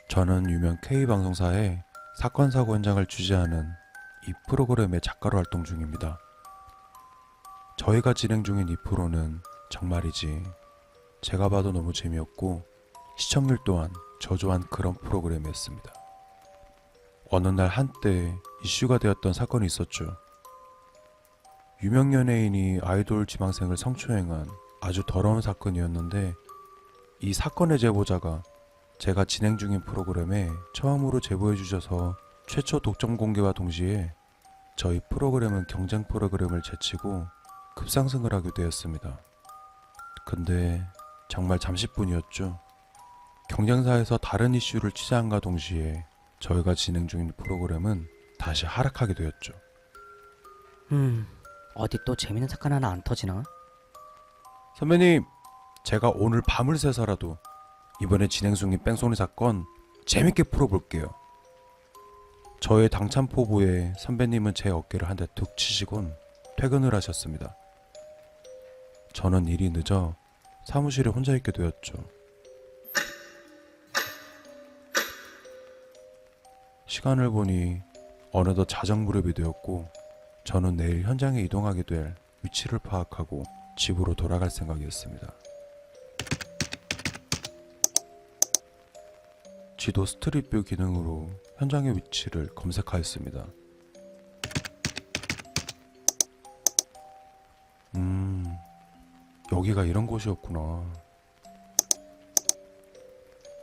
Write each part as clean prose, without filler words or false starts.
저는 유명 K방송사의 사건 사고 현장을 취재하는 이 프로그램의 작가로 활동 중입니다. 저희가 진행 중인 이 프로는 정말이지 제가 봐도 너무 재미없고 시청률 또한 저조한 그런 프로그램이었습니다. 어느 날 한때 이슈가 되었던 사건이 있었죠. 유명 연예인이 아이돌 지망생을 성추행한 아주 더러운 사건이었는데, 이 사건의 제보자가 제가 진행 중인 프로그램에 처음으로 제보해 주셔서 최초 독점 공개와 동시에 저희 프로그램은 경쟁 프로그램을 제치고 급상승을 하게 되었습니다. 근데 정말 잠시뿐이었죠. 경쟁사에서 다른 이슈를 취재함과 동시에 저희가 진행 중인 프로그램은 다시 하락하게 되었죠. 어디 또 재밌는 사건 하나 안 터지나? 선배님, 제가 오늘 밤을 새서라도 이번에 진행 중인 뺑소니 사건 재밌게 풀어볼게요. 저의 당찬 포부에 선배님은 제 어깨를 한 대 툭 치시곤 퇴근을 하셨습니다. 저는 일이 늦어 사무실에 혼자 있게 되었죠. 시간을 보니 어느덧 자정 무렵이 되었고, 저는 내일 현장에 이동하게 될 위치를 파악하고 집으로 돌아갈 생각이었습니다. 지도 스트릿뷰 기능으로 현장의 위치를 검색하였습니다. 여기가 이런 곳이었구나.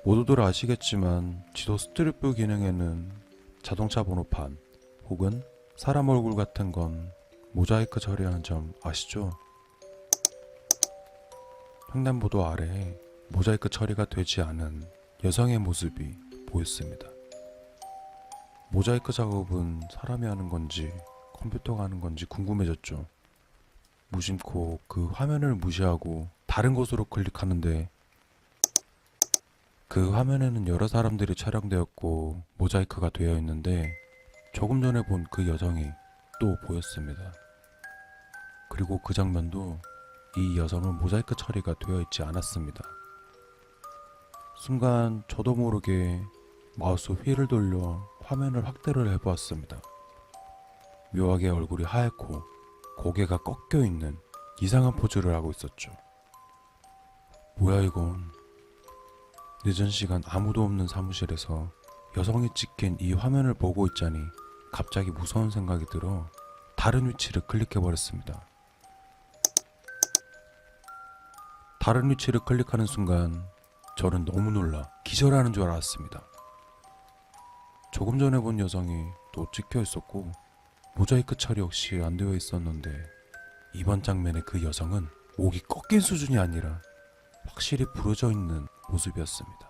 모두들 아시겠지만 지도 스트릿뷰 기능에는 자동차 번호판 혹은 사람 얼굴 같은 건 모자이크 처리하는 점 아시죠? 횡단보도 아래에 모자이크 처리가 되지 않은 여성의 모습이 보였습니다. 모자이크 작업은 사람이 하는 건지 컴퓨터가 하는 건지 궁금해졌죠. 무심코 그 화면을 무시하고 다른 곳으로 클릭하는데, 그 화면에는 여러 사람들이 촬영되었고 모자이크가 되어 있는데, 조금 전에 본 그 여성이 또 보였습니다. 그리고 그 장면도 이 여성은 모자이크 처리가 되어 있지 않았습니다. 순간 저도 모르게 마우스 휠을 돌려 화면을 확대를 해보았습니다. 묘하게 얼굴이 하얗고 고개가 꺾여 있는 이상한 포즈를 하고 있었죠. 뭐야 이건. 늦은 시간 아무도 없는 사무실에서 여성이 찍힌 이 화면을 보고 있자니 갑자기 무서운 생각이 들어 다른 위치를 클릭해버렸습니다. 다른 위치를 클릭하는 순간 저는 너무 놀라 기절하는 줄 알았습니다. 조금 전에 본 여성이 또 찍혀 있었고 모자이크 처리 역시 안 되어 있었는데, 이번 장면의 그 여성은 목이 꺾인 수준이 아니라 확실히 부러져 있는 모습이었습니다.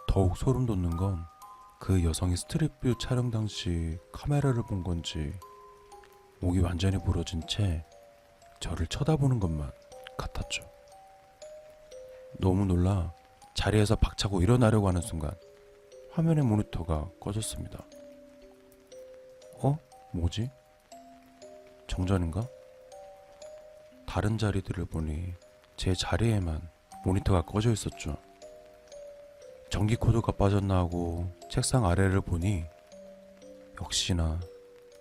더욱 소름 돋는 건 그 여성이 스트릿뷰 촬영 당시 카메라를 본 건지 목이 완전히 부러진 채 저를 쳐다보는 것만 같았죠. 너무 놀라 자리에서 박차고 일어나려고 하는 순간 화면의 모니터가 꺼졌습니다. 뭐지? 정전인가? 다른 자리들을 보니 제 자리에만 모니터가 꺼져 있었죠. 전기 코드가 빠졌나 하고 책상 아래를 보니 역시나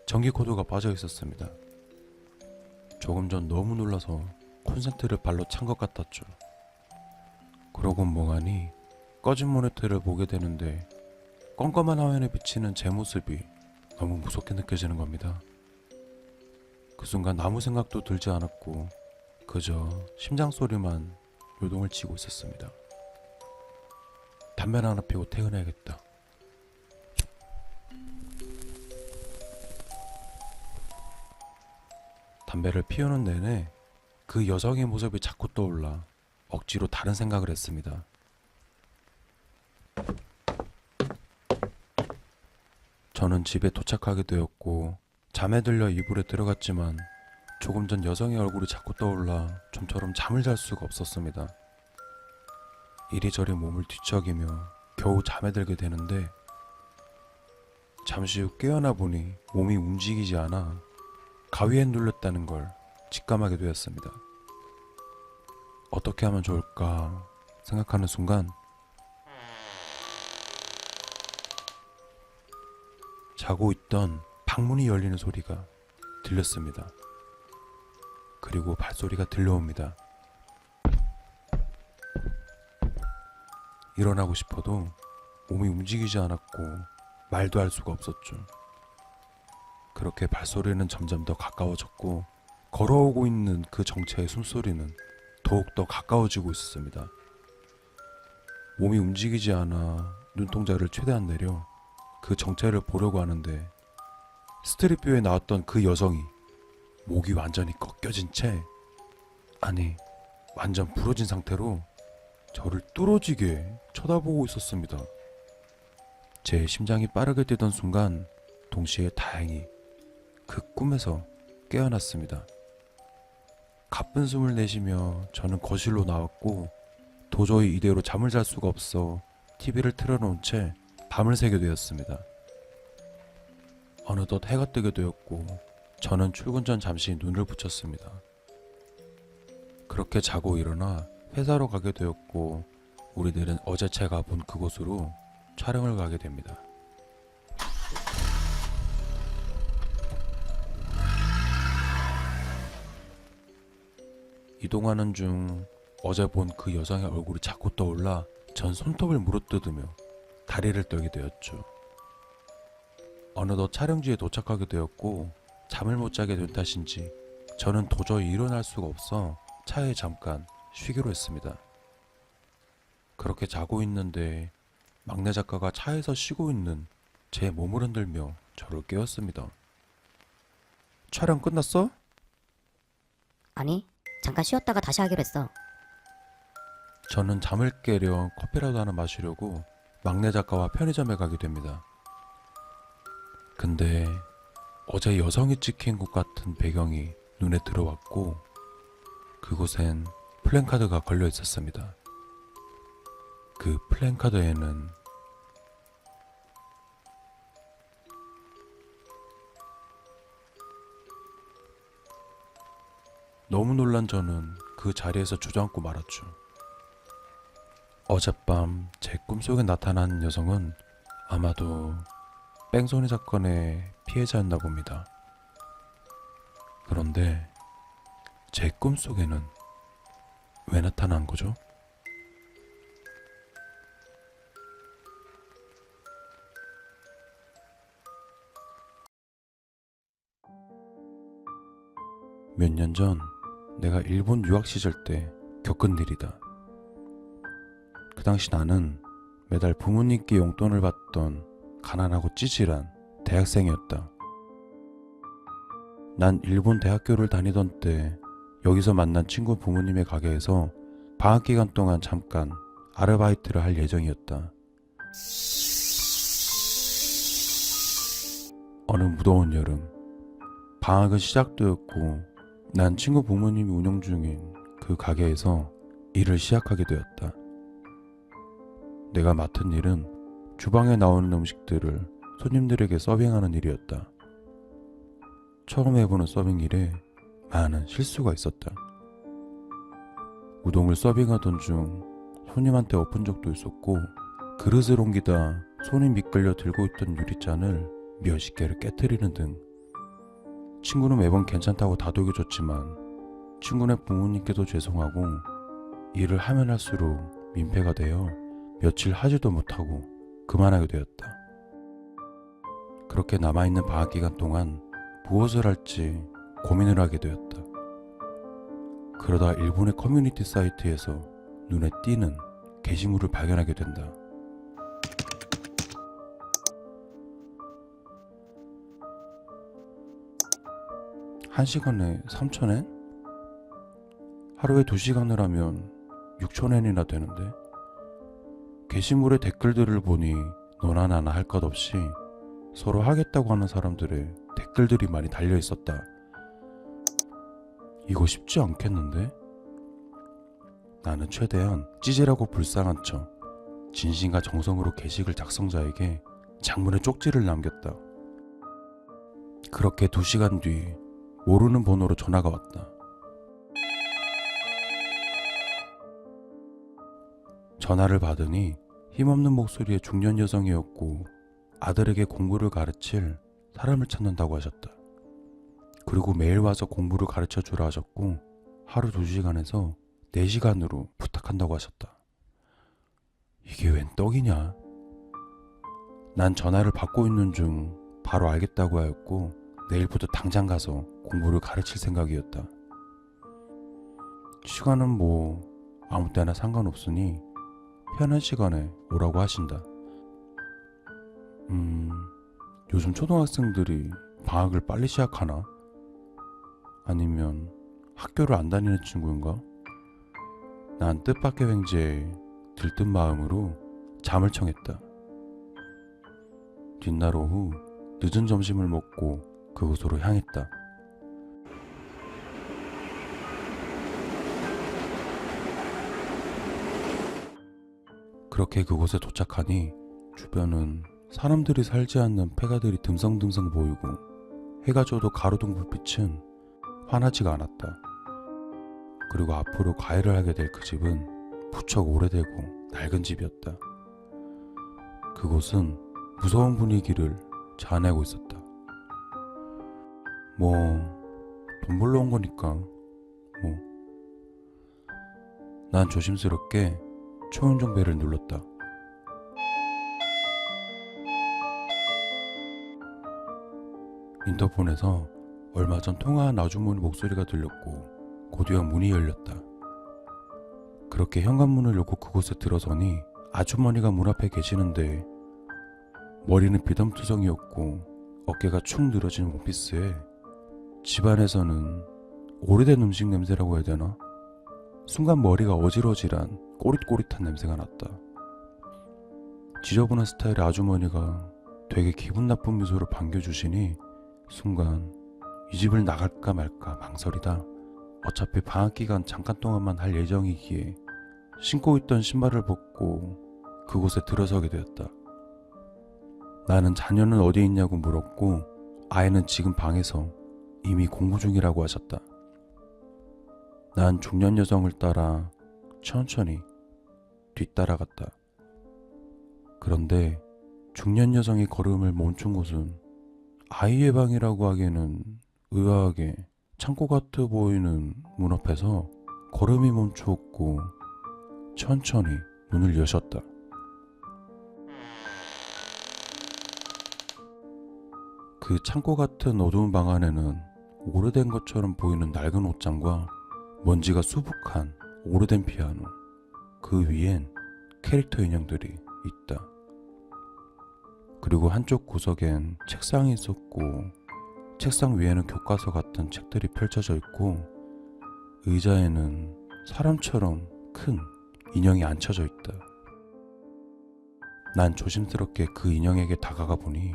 전기 코드가 빠져 있었습니다. 조금 전 너무 놀라서 콘센트를 발로 찬 것 같았죠. 그러고 멍하니 꺼진 모니터를 보게 되는데, 껌껌한 화면에 비치는 제 모습이 너무 무섭게 느껴지는 겁니다. 그 순간 아무 생각도 들지 않았고 그저 심장 소리만 요동을 치고 있었습니다. 담배 하나 피우고 퇴근해야겠다. 담배를 피우는 내내 그 여성의 모습이 자꾸 떠올라 억지로 다른 생각을 했습니다. 저는 집에 도착하게 되었고 잠에 들려 이불에 들어갔지만 조금 전 여성의 얼굴이 자꾸 떠올라 좀처럼 잠을 잘 수가 없었습니다. 이리저리 몸을 뒤척이며 겨우 잠에 들게 되는데, 잠시 후 깨어나 보니 몸이 움직이지 않아 가위에 눌렸다는 걸 직감하게 되었습니다. 어떻게 하면 좋을까 생각하는 순간 자고 있던 방문이 열리는 소리가 들렸습니다. 그리고 발소리가 들려옵니다. 일어나고 싶어도 몸이 움직이지 않았고 말도 할 수가 없었죠. 그렇게 발소리는 점점 더 가까워졌고 걸어오고 있는 그 정체의 숨소리는 더욱더 가까워지고 있었습니다. 몸이 움직이지 않아 눈동자를 최대한 내려 그 정체를 보려고 하는데 스트릿뷰에 나왔던 그 여성이 목이 완전히 꺾여진 채, 아니 완전 부러진 상태로 저를 뚫어지게 쳐다보고 있었습니다. 제 심장이 빠르게 뛰던 순간 동시에 다행히 그 꿈에서 깨어났습니다. 가쁜 숨을 내쉬며 저는 거실로 나왔고 도저히 이대로 잠을 잘 수가 없어 TV를 틀어놓은 채 밤을 새게 되었습니다. 어느덧 해가 뜨게 되었고 저는 출근 전 잠시 눈을 붙였습니다. 그렇게 자고 일어나 회사로 가게 되었고 우리들은 어제 제가 본 그곳으로 촬영을 가게 됩니다. 이동하는 중 어제 본 그 여성의 얼굴이 자꾸 떠올라 전 손톱을 물어뜯으며 다리를 떨게 되었죠. 어느덧 촬영지에 도착하게 되었고 잠을 못 자게 된 탓인지 저는 도저히 일어날 수가 없어 차에 잠깐 쉬기로 했습니다. 그렇게 자고 있는데 막내 작가가 차에서 쉬고 있는 제 몸을 흔들며 저를 깨웠습니다. 촬영 끝났어? 아니, 잠깐 쉬었다가 다시 하기로 했어. 저는 잠을 깨려 커피라도 하나 마시려고 막내 작가와 편의점에 가게 됩니다. 근데 어제 여성이 찍힌 것 같은 배경이 눈에 들어왔고 그곳엔 플랜카드가 걸려 있었습니다. 그 플랜카드에는 너무 놀란 저는 그 자리에서 주저앉고 말았죠. 어젯밤 제 꿈속에 나타난 여성은 아마도 뺑소니 사건의 피해자였나 봅니다. 그런데 제 꿈속에는 왜 나타난 거죠? 몇 년 전 내가 일본 유학 시절 때 겪은 일이다. 그 당시 나는 매달 부모님께 용돈을 받던 가난하고 찌질한 대학생이었다. 난 일본 대학교를 다니던 때 여기서 만난 친구 부모님의 가게에서 방학 기간 동안 잠깐 아르바이트를 할 예정이었다. 어느 무더운 여름, 방학은 시작되었고 난 친구 부모님이 운영 중인 그 가게에서 일을 시작하게 되었다. 내가 맡은 일은 주방에 나오는 음식들을 손님들에게 서빙하는 일이었다. 처음 해보는 서빙 일에 많은 실수가 있었다. 우동을 서빙하던 중 손님한테 엎은 적도 있었고 그릇을 옮기다 손이 미끌려 들고 있던 유리잔을 몇십 개를 깨트리는 등 친구는 매번 괜찮다고 다독여줬지만 친구네 부모님께도 죄송하고 일을 하면 할수록 민폐가 되어 며칠 하지도 못하고 그만하게 되었다. 그렇게 남아있는 방학 기간 동안 무엇을 할지 고민을 하게 되었다. 그러다 일본의 커뮤니티 사이트에서 눈에 띄는 게시물을 발견하게 된다. 한 시간에 3,000엔? 하루에 2시간을 하면 6,000엔이나 되는데 게시물의 댓글들을 보니 너나 나나 할 것 없이 서로 하겠다고 하는 사람들의 댓글들이 많이 달려 있었다. 이거 쉽지 않겠는데? 나는 최대한 찌질하고 불쌍한 척 진심과 정성으로 게시글 작성자에게 장문의 쪽지를 남겼다. 그렇게 2시간 뒤 모르는 번호로 전화가 왔다. 전화를 받으니 힘없는 목소리의 중년 여성이었고 아들에게 공부를 가르칠 사람을 찾는다고 하셨다. 그리고 매일 와서 공부를 가르쳐 주라 하셨고 하루 2시간에서 4시간으로 부탁한다고 하셨다. 이게 웬 떡이냐? 난 전화를 받고 있는 중 바로 알겠다고 하였고 내일부터 당장 가서 공부를 가르칠 생각이었다. 시간은 뭐 아무 때나 상관없으니 편한 시간에 오라고 하신다. 요즘 초등학생들이 방학을 빨리 시작하나? 아니면 학교를 안 다니는 친구인가? 난 뜻밖의 횡재에 들뜬 마음으로 잠을 청했다. 뒷날 오후 늦은 점심을 먹고 그곳으로 향했다. 그렇게 그곳에 도착하니 주변은 사람들이 살지 않는 폐가들이 듬성듬성 보이고 해가 져도 가로등 불빛은 환하지가 않았다. 그리고 앞으로 과외를 하게 될 그 집은 무척 오래되고 낡은 집이었다. 그곳은 무서운 분위기를 자아내고 있었다. 뭐 돈 벌러 온 거니까 뭐. 난 조심스럽게 초인종 벨을 눌렀다. 인터폰에서 얼마 전 통화한 아주머니 목소리가 들렸고 곧이어 문이 열렸다. 그렇게 현관문을 열고 그곳에 들어서니 아주머니가 문 앞에 계시는데 머리는 비담투성이었고 어깨가 축 늘어진 원피스에 집안에서는 오래된 음식 냄새라고 해야 되나? 순간 머리가 어질어질한 꼬릿꼬릿한 냄새가 났다. 지저분한 스타일의 아주머니가 되게 기분 나쁜 미소로 반겨주시니 순간 이 집을 나갈까 말까 망설이다. 어차피 방학 기간 잠깐 동안만 할 예정이기에 신고 있던 신발을 벗고 그곳에 들어서게 되었다. 나는 자녀는 어디 있냐고 물었고 아이는 지금 방에서 이미 공부 중이라고 하셨다. 난 중년 여성을 따라 천천히 뒤따라갔다. 그런데 중년 여성이 걸음을 멈춘 곳은 아이의 방이라고 하기에는 의아하게 창고 같아 보이는 문 앞에서 걸음이 멈추었고 천천히 문을 여셨다. 그 창고 같은 어두운 방 안에는 오래된 것처럼 보이는 낡은 옷장과 먼지가 수북한 오래된 피아노, 그 위엔 캐릭터 인형들이 있다. 그리고 한쪽 구석엔 책상이 있었고 책상 위에는 교과서 같은 책들이 펼쳐져 있고 의자에는 사람처럼 큰 인형이 앉혀져 있다. 난 조심스럽게 그 인형에게 다가가 보니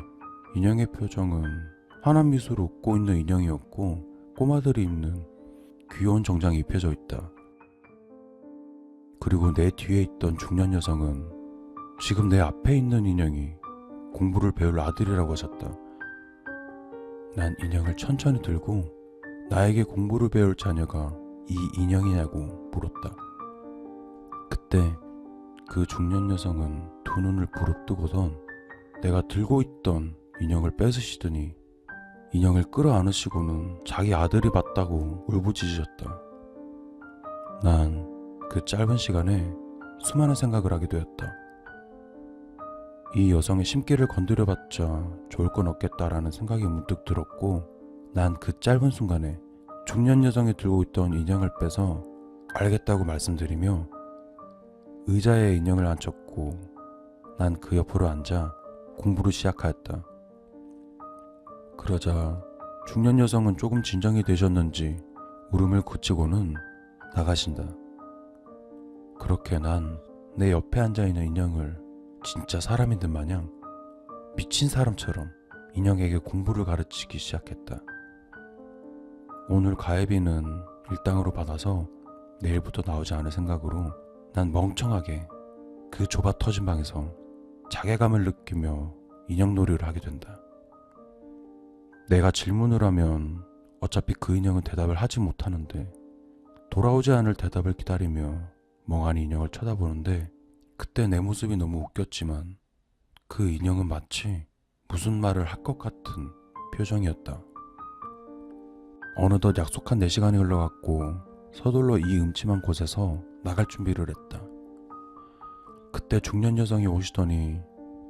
인형의 표정은 환한 미소로 웃고 있는 인형이었고 꼬마들이 입는 귀여운 정장이 입혀져 있다. 그리고 내 뒤에 있던 중년 여성은 지금 내 앞에 있는 인형이 공부를 배울 아들이라고 하셨다. 난 인형을 천천히 들고 나에게 공부를 배울 자녀가 이 인형이냐고 물었다. 그때 그 중년 여성은 두 눈을 부릅뜨고선 내가 들고 있던 인형을 뺏으시더니 인형을 끌어안으시고는 자기 아들이 맞다고 울부짖으셨다. 난 그 짧은 시간에 수많은 생각을 하게 되었다. 이 여성의 심기를 건드려봤자 좋을 건 없겠다라는 생각이 문득 들었고 난 그 짧은 순간에 중년 여성이 들고 있던 인형을 빼서 알겠다고 말씀드리며 의자에 인형을 앉혔고 난 그 옆으로 앉아 공부를 시작하였다. 그러자 중년 여성은 조금 진정이 되셨는지 울음을 그치고는 나가신다. 그렇게 난 내 옆에 앉아있는 인형을 진짜 사람인 듯 마냥 미친 사람처럼 인형에게 공부를 가르치기 시작했다. 오늘 과외비는 일당으로 받아서 내일부터 나오지 않을 생각으로 난 멍청하게 그 좁아 터진 방에서 자괴감을 느끼며 인형놀이를 하게 된다. 내가 질문을 하면 어차피 그 인형은 대답을 하지 못하는데 돌아오지 않을 대답을 기다리며 멍하니 인형을 쳐다보는데 그때 내 모습이 너무 웃겼지만 그 인형은 마치 무슨 말을 할 것 같은 표정이었다. 어느덧 약속한 4시간이 흘러갔고 서둘러 이 음침한 곳에서 나갈 준비를 했다. 그때 중년 여성이 오시더니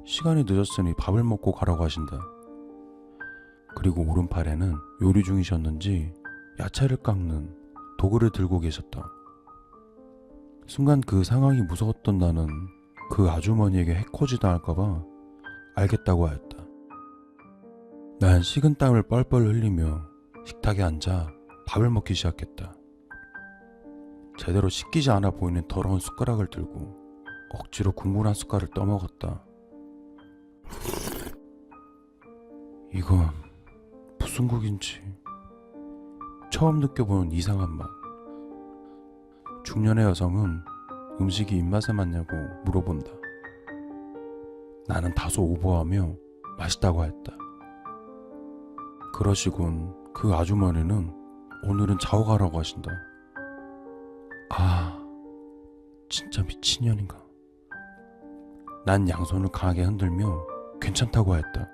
시간이 늦었으니 밥을 먹고 가라고 하신다. 그리고 오른팔에는 요리 중이셨는지 야채를 깎는 도구를 들고 계셨다. 순간 그 상황이 무서웠던 나는 그 아주머니에게 해코지 당할까봐 알겠다고 하였다. 난 식은땀을 뻘뻘 흘리며 식탁에 앉아 밥을 먹기 시작했다. 제대로 씻기지 않아 보이는 더러운 숟가락을 들고 억지로 국물 한 숟갈을 떠먹었다. 이건 무슨 국인지 처음 느껴보는 이상한 맛. 중년의 여성은 음식이 입맛에 맞냐고 물어본다. 나는 다소 오버하며 맛있다고 했다. 그러시곤 그 아주머니는 오늘은 자고 가라고 하신다. 아, 진짜 미친년인가. 난 양손을 강하게 흔들며 괜찮다고 하였다.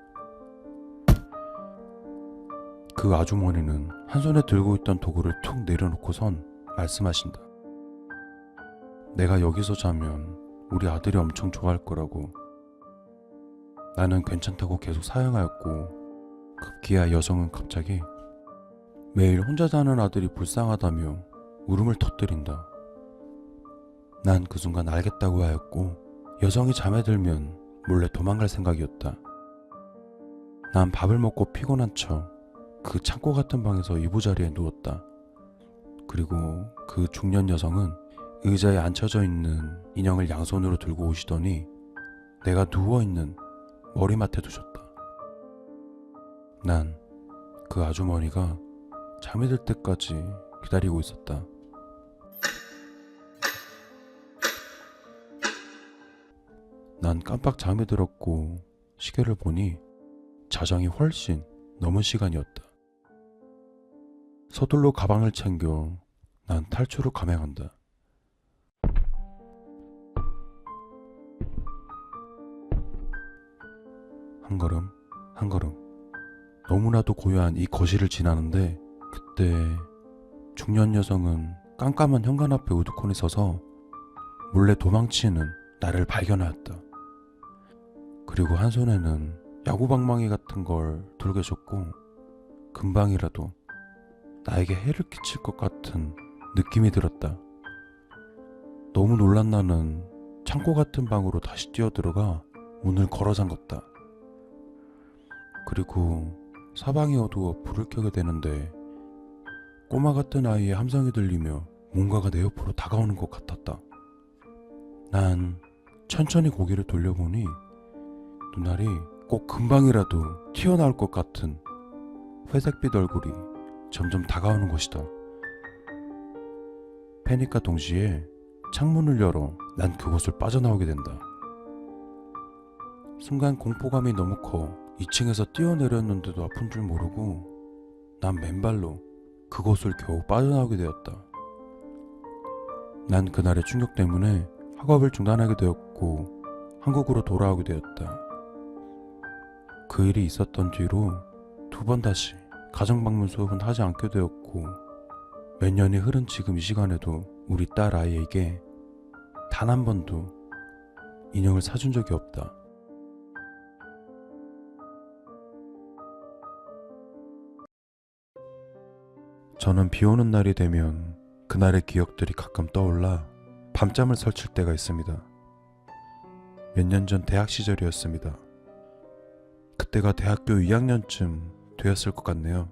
그 아주머니는 한 손에 들고 있던 도구를 툭 내려놓고선 말씀하신다. 내가 여기서 자면 우리 아들이 엄청 좋아할 거라고. 나는 괜찮다고 계속 사양하였고 급기야 여성은 갑자기 매일 혼자 자는 아들이 불쌍하다며 울음을 터뜨린다. 난 그 순간 알겠다고 하였고 여성이 잠에 들면 몰래 도망갈 생각이었다. 난 밥을 먹고 피곤한 척 그 창고 같은 방에서 이부자리에 누웠다. 그리고 그 중년 여성은 의자에 앉혀져 있는 인형을 양손으로 들고 오시더니 내가 누워있는 머리맡에 두셨다. 난 그 아주머니가 잠이 들 때까지 기다리고 있었다. 난 깜빡 잠이 들었고 시계를 보니 자정이 훨씬 넘은 시간이었다. 서둘러 가방을 챙겨 난 탈출을 감행한다. 한 걸음 한 걸음 너무나도 고요한 이 거실을 지나는데 그때 중년 여성은 깜깜한 현관 앞에 우두커니 서서 몰래 도망치는 나를 발견하였다. 그리고 한 손에는 야구방망이 같은 걸 들고 계셨고 금방이라도 나에게 해를 끼칠 것 같은 느낌이 들었다. 너무 놀란 나는 창고 같은 방으로 다시 뛰어들어가 문을 걸어 잠갔다. 그리고 사방이 어두워 불을 켜게 되는데 꼬마 같은 아이의 함성이 들리며 뭔가가 내 옆으로 다가오는 것 같았다. 난 천천히 고개를 돌려보니 눈알이 꼭 금방이라도 튀어나올 것 같은 회색빛 얼굴이 점점 다가오는 것이다. 패닉과 동시에 창문을 열어 난 그곳을 빠져나오게 된다. 순간 공포감이 너무 커 2층에서 뛰어내렸는데도 아픈 줄 모르고 난 맨발로 그곳을 겨우 빠져나오게 되었다. 난 그날의 충격 때문에 학업을 중단하게 되었고 한국으로 돌아오게 되었다. 그 일이 있었던 뒤로 2번 다시 가정방문 수업은 하지 않게 되었고 몇 년이 흐른 지금 이 시간에도 우리 딸 아이에게 단 한 번도 인형을 사준 적이 없다. 저는 비 오는 날이 되면 그날의 기억들이 가끔 떠올라 밤잠을 설칠 때가 있습니다. 몇 년 전 대학 시절이었습니다. 그때가 대학교 2학년쯤 되었을 것 같네요.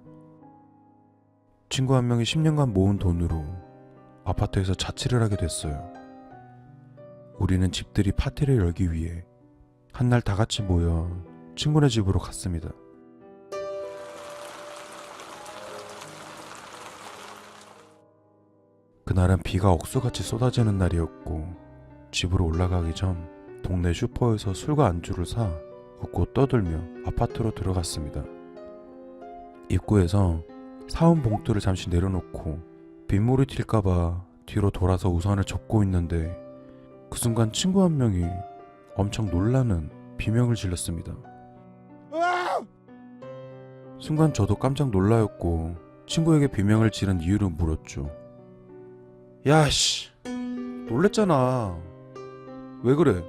친구 한 명이 10년간 모은 돈으로 아파트에서 자취를 하게 됐어요. 우리는 집들이 파티를 열기 위해 한날 다 같이 모여 친구네 집으로 갔습니다. 그날은 비가 억수같이 쏟아지는 날이었고 집으로 올라가기 전 동네 슈퍼에서 술과 안주를 사 웃고 떠들며 아파트로 들어갔습니다. 입구에서 사온 봉투를 잠시 내려놓고 빗물이 튈까봐 뒤로 돌아서 우산을 접고 있는데 그 순간 친구 한 명이 엄청 놀라는 비명을 질렀습니다. 으아! 순간 저도 깜짝 놀라였고 친구에게 비명을 지른 이유를 물었죠. 야씨, 놀랬잖아. 왜 그래?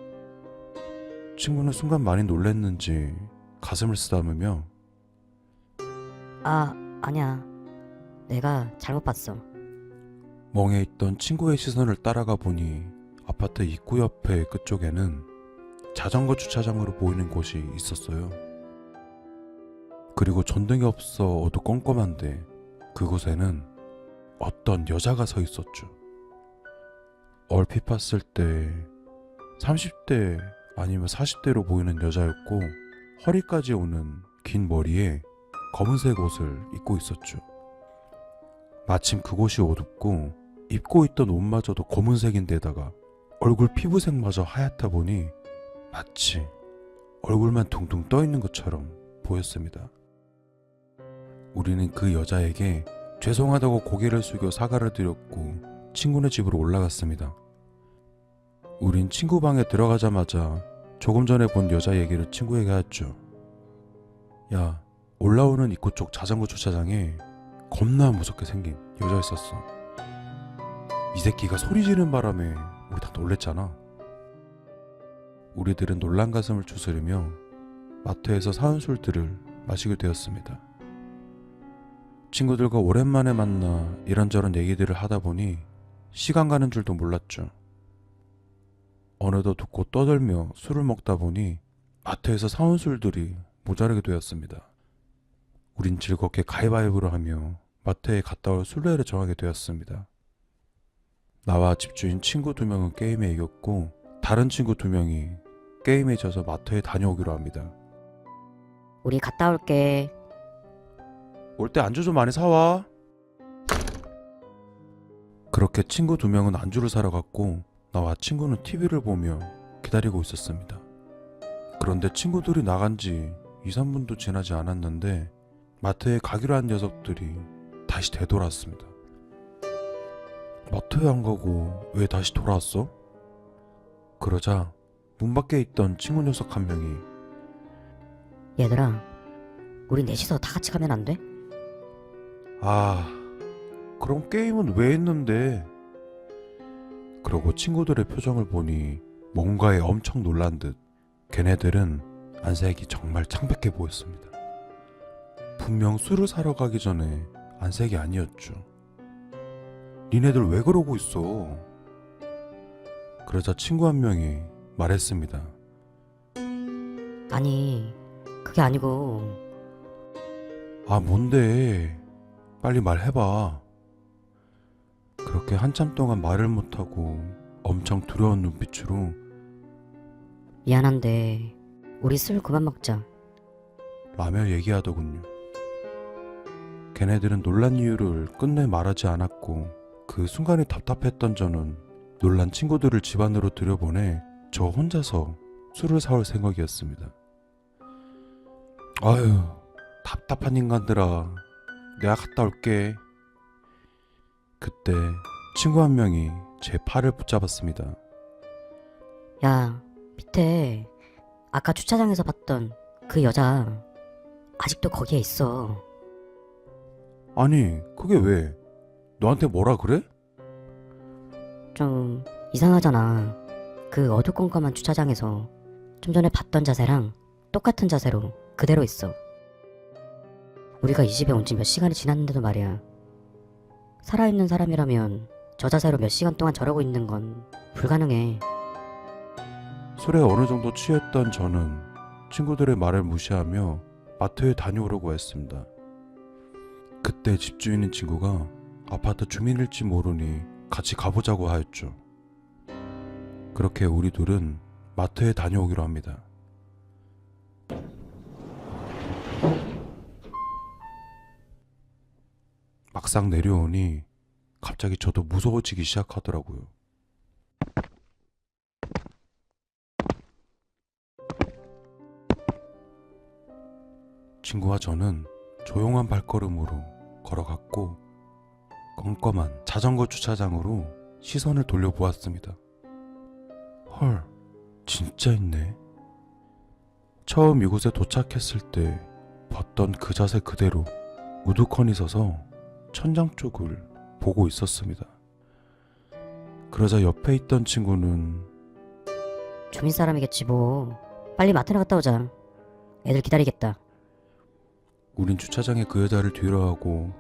친구는 순간 많이 놀랬는지 가슴을 쓰다듬으며 아니야. 내가 잘못 봤어. 멍해 있던 친구의 시선을 따라가 보니 아파트 입구 옆에 끝쪽에는 자전거 주차장으로 보이는 곳이 있었어요. 그리고 전등이 없어 어두컴컴한데 그곳에는 어떤 여자가 서 있었죠. 얼핏 봤을 때 30대 아니면 40대로 보이는 여자였고 허리까지 오는 긴 머리에 검은색 옷을 입고 있었죠. 마침 그곳이 어둡고 입고 있던 옷마저도 검은색인데다가 얼굴 피부색마저 하얗다 보니 마치 얼굴만 둥둥 떠 있는 것처럼 보였습니다. 우리는 그 여자에게 죄송하다고 고개를 숙여 사과를 드렸고 친구네 집으로 올라갔습니다. 우린 친구 방에 들어가자마자 조금 전에 본 여자 얘기를 친구에게 했죠. 야, 올라오는 입구 쪽 자전거 주차장에 겁나 무섭게 생긴 여자 있었어. 이 새끼가 소리 지르는 바람에 우리 다 놀랬잖아. 우리들은 놀란 가슴을 추스르며 마트에서 사온 술들을 마시게 되었습니다. 친구들과 오랜만에 만나 이런저런 얘기들을 하다 보니 시간 가는 줄도 몰랐죠. 어느덧 웃고 떠들며 술을 먹다 보니 마트에서 사온 술들이 모자르게 되었습니다. 우린 즐겁게 가위바위보를 하며 마트에 갔다 올 술래를 정하게 되었습니다. 나와 집주인 친구 2명은 게임에 이겼고 다른 친구 2명이 게임에 져서 마트에 다녀오기로 합니다. 우리 갔다 올게. 올 때 안주 좀 많이 사와. 그렇게 친구 2명은 안주를 사러 갔고 나와 친구는 TV를 보며 기다리고 있었습니다. 그런데 친구들이 나간 지 2-3분도 지나지 않았는데 마트에 가기로 한 녀석들이 다시 되돌아왔습니다. 마트에 안 가고 왜 다시 돌아왔어? 그러자 문 밖에 있던 친구 녀석 한 명이 얘들아, 우리 넷이서 다 같이 가면 안 돼? 그럼 게임은 왜 했는데? 그러고 친구들의 표정을 보니 뭔가에 엄청 놀란 듯 걔네들은 안색이 정말 창백해 보였습니다. 분명 술을 사러 가기 전에 안색이 아니었죠. 니네들 왜 그러고 있어? 그러자 친구 한 명이 말했습니다. 아니, 그게 아니고 뭔데? 빨리 말해봐. 그렇게 한참 동안 말을 못하고 엄청 두려운 눈빛으로 미안한데 우리 술 그만 먹자. 라며 얘기하더군요. 걔네들은 놀란 이유를 끝내 말하지 않았고 그 순간이 답답했던 저는 놀란 친구들을 집 안으로 들여보내 저 혼자서 술을 사올 생각이었습니다. 아유, 답답한 인간들아, 내가 갔다 올게. 그때 친구 한 명이 제 팔을 붙잡았습니다. 야, 밑에 아까 주차장에서 봤던 그 여자 아직도 거기에 있어. 아니, 그게 왜? 너한테 뭐라 그래? 좀 이상하잖아. 그 어두컴컴한 주차장에서 좀 전에 봤던 자세랑 똑같은 자세로 그대로 있어. 우리가 이 집에 온 지 몇 시간이 지났는데도 말이야. 살아있는 사람이라면 저 자세로 몇 시간 동안 저러고 있는 건 불가능해. 술에 어느 정도 취했던 저는 친구들의 말을 무시하며 마트에 다녀오려고 했습니다. 그때 집주인인 친구가 아파트 주민일지 모르니 같이 가보자고 하였죠. 그렇게 우리 둘은 마트에 다녀오기로 합니다. 막상 내려오니 갑자기 저도 무서워지기 시작하더라고요. 친구와 저는 조용한 발걸음으로 걸어갔고 껌껌한 자전거 주차장으로 시선을 돌려보았습니다. 헐, 진짜 있네. 처음 이곳에 도착했을 때 봤던 그 자세 그대로 우두커니 서서 천장 쪽을 보고 있었습니다. 그러자 옆에 있던 친구는 주민 사람이겠지 뭐. 빨리 마트나 갔다 오자. 애들 기다리겠다. 우린 주차장에 그 여자를 뒤로 하고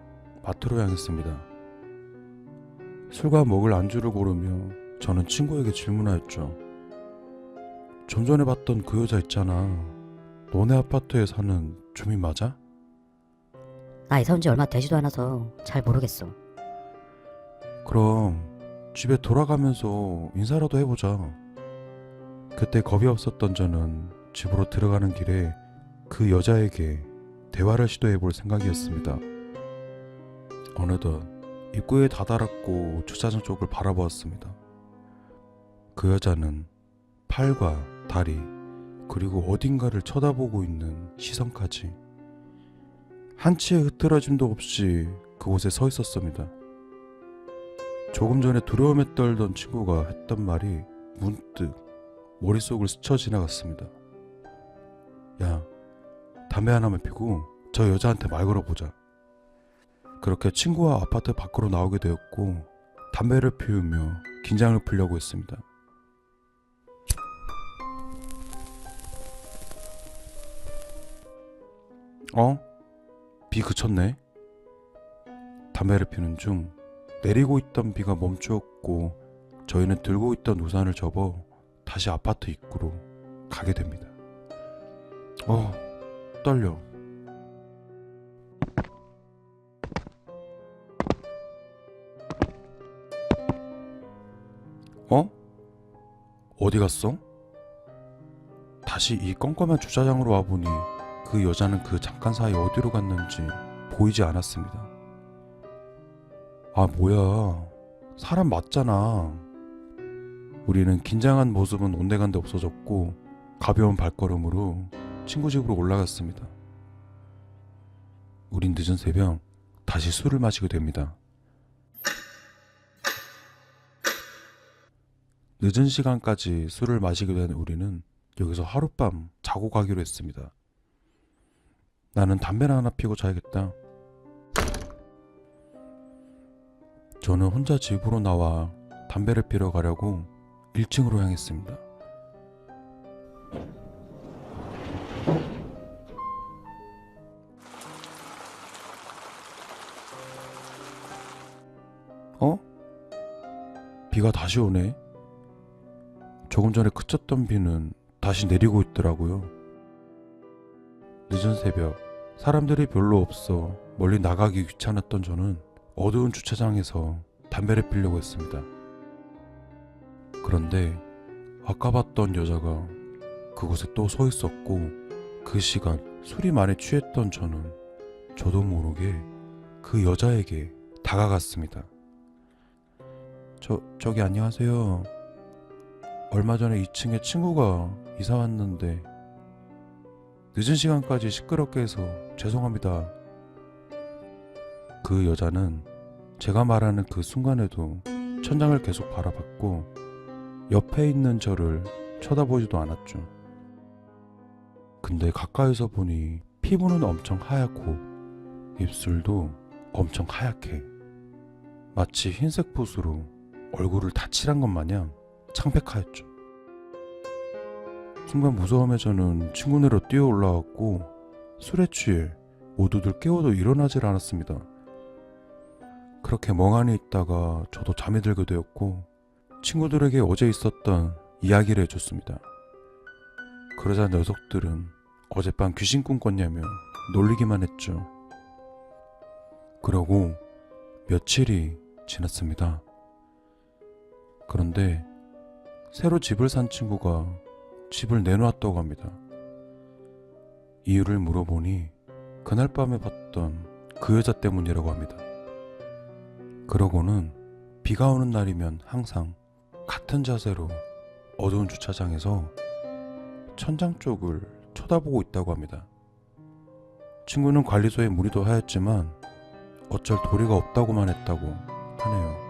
마트로 향했습니다. 술과 먹을 안주를 고르며 저는 친구에게 질문하였죠. 좀 전에 봤던 그 여자 있잖아. 너네 아파트에 사는 주민 맞아? 나 이사 온 지 얼마 되지도 않아서 잘 모르겠어. 그럼 집에 돌아가면서 인사라도 해보자. 그때 겁이 없었던 저는 집으로 들어가는 길에 그 여자에게 대화를 시도해볼 생각이었습니다. 어느덧 입구에 다다랐고 주차장 쪽을 바라보았습니다. 그 여자는 팔과 다리 그리고 어딘가를 쳐다보고 있는 시선까지 한치의 흐트러짐도 없이 그곳에 서 있었습니다. 조금 전에 두려움에 떨던 친구가 했던 말이 문득 머릿속을 스쳐 지나갔습니다. 야, 담배 하나만 피고 저 여자한테 말 걸어보자. 그렇게 친구와 아파트 밖으로 나오게 되었고 담배를 피우며 긴장을 풀려고 했습니다. 비 그쳤네? 담배를 피는 중 내리고 있던 비가 멈추었고 저희는 들고 있던 우산을 접어 다시 아파트 입구로 가게 됩니다. 떨려. 어디 갔어? 다시 이 껌껌한 주차장으로 와보니 그 여자는 그 잠깐 사이 어디로 갔는지 보이지 않았습니다. 아, 뭐야. 사람 맞잖아. 우리는 긴장한 모습은 온데간데 없어졌고 가벼운 발걸음으로 친구 집으로 올라갔습니다. 우린 늦은 새벽 다시 술을 마시게 됩니다. 늦은 시간까지 술을 마시게 된 우리는 여기서 하룻밤 자고 가기로 했습니다. 나는 담배나 하나 피고 자야겠다. 저는 혼자 집으로 나와 담배를 피러 가려고 1층으로 향했습니다. 비가 다시 오네. 조금 전에 그쳤던 비는 다시 내리고 있더라고요. 늦은 새벽, 사람들이 별로 없어 멀리 나가기 귀찮았던 저는 어두운 주차장에서 담배를 피려고 했습니다. 그런데 아까 봤던 여자가 그곳에 또 서 있었고 그 시간 술이 많이 취했던 저는 저도 모르게 그 여자에게 다가갔습니다. 저기 안녕하세요. 얼마 전에 2층에 친구가 이사 왔는데 늦은 시간까지 시끄럽게 해서 죄송합니다. 그 여자는 제가 말하는 그 순간에도 천장을 계속 바라봤고 옆에 있는 저를 쳐다보지도 않았죠. 근데 가까이서 보니 피부는 엄청 하얗고 입술도 엄청 하얗게 마치 흰색 붓으로 얼굴을 다 칠한 것 마냥 창백하였죠. 순간 무서움에 저는 친구네로 뛰어 올라왔고 술에 취해 모두들 깨워도 일어나질 않았습니다. 그렇게 멍하니 있다가 저도 잠이 들게 되었고 친구들에게 어제 있었던 이야기를 해줬습니다. 그러자 녀석들은 어젯밤 귀신 꿈꿨냐며 놀리기만 했죠. 그러고 며칠이 지났습니다. 그런데 새로 집을 산 친구가 집을 내놓았다고 합니다. 이유를 물어보니 그날 밤에 봤던 그 여자 때문이라고 합니다. 그러고는 비가 오는 날이면 항상 같은 자세로 어두운 주차장에서 천장 쪽을 쳐다보고 있다고 합니다. 친구는 관리소에 문의도 하였지만 어쩔 도리가 없다고만 했다고 하네요.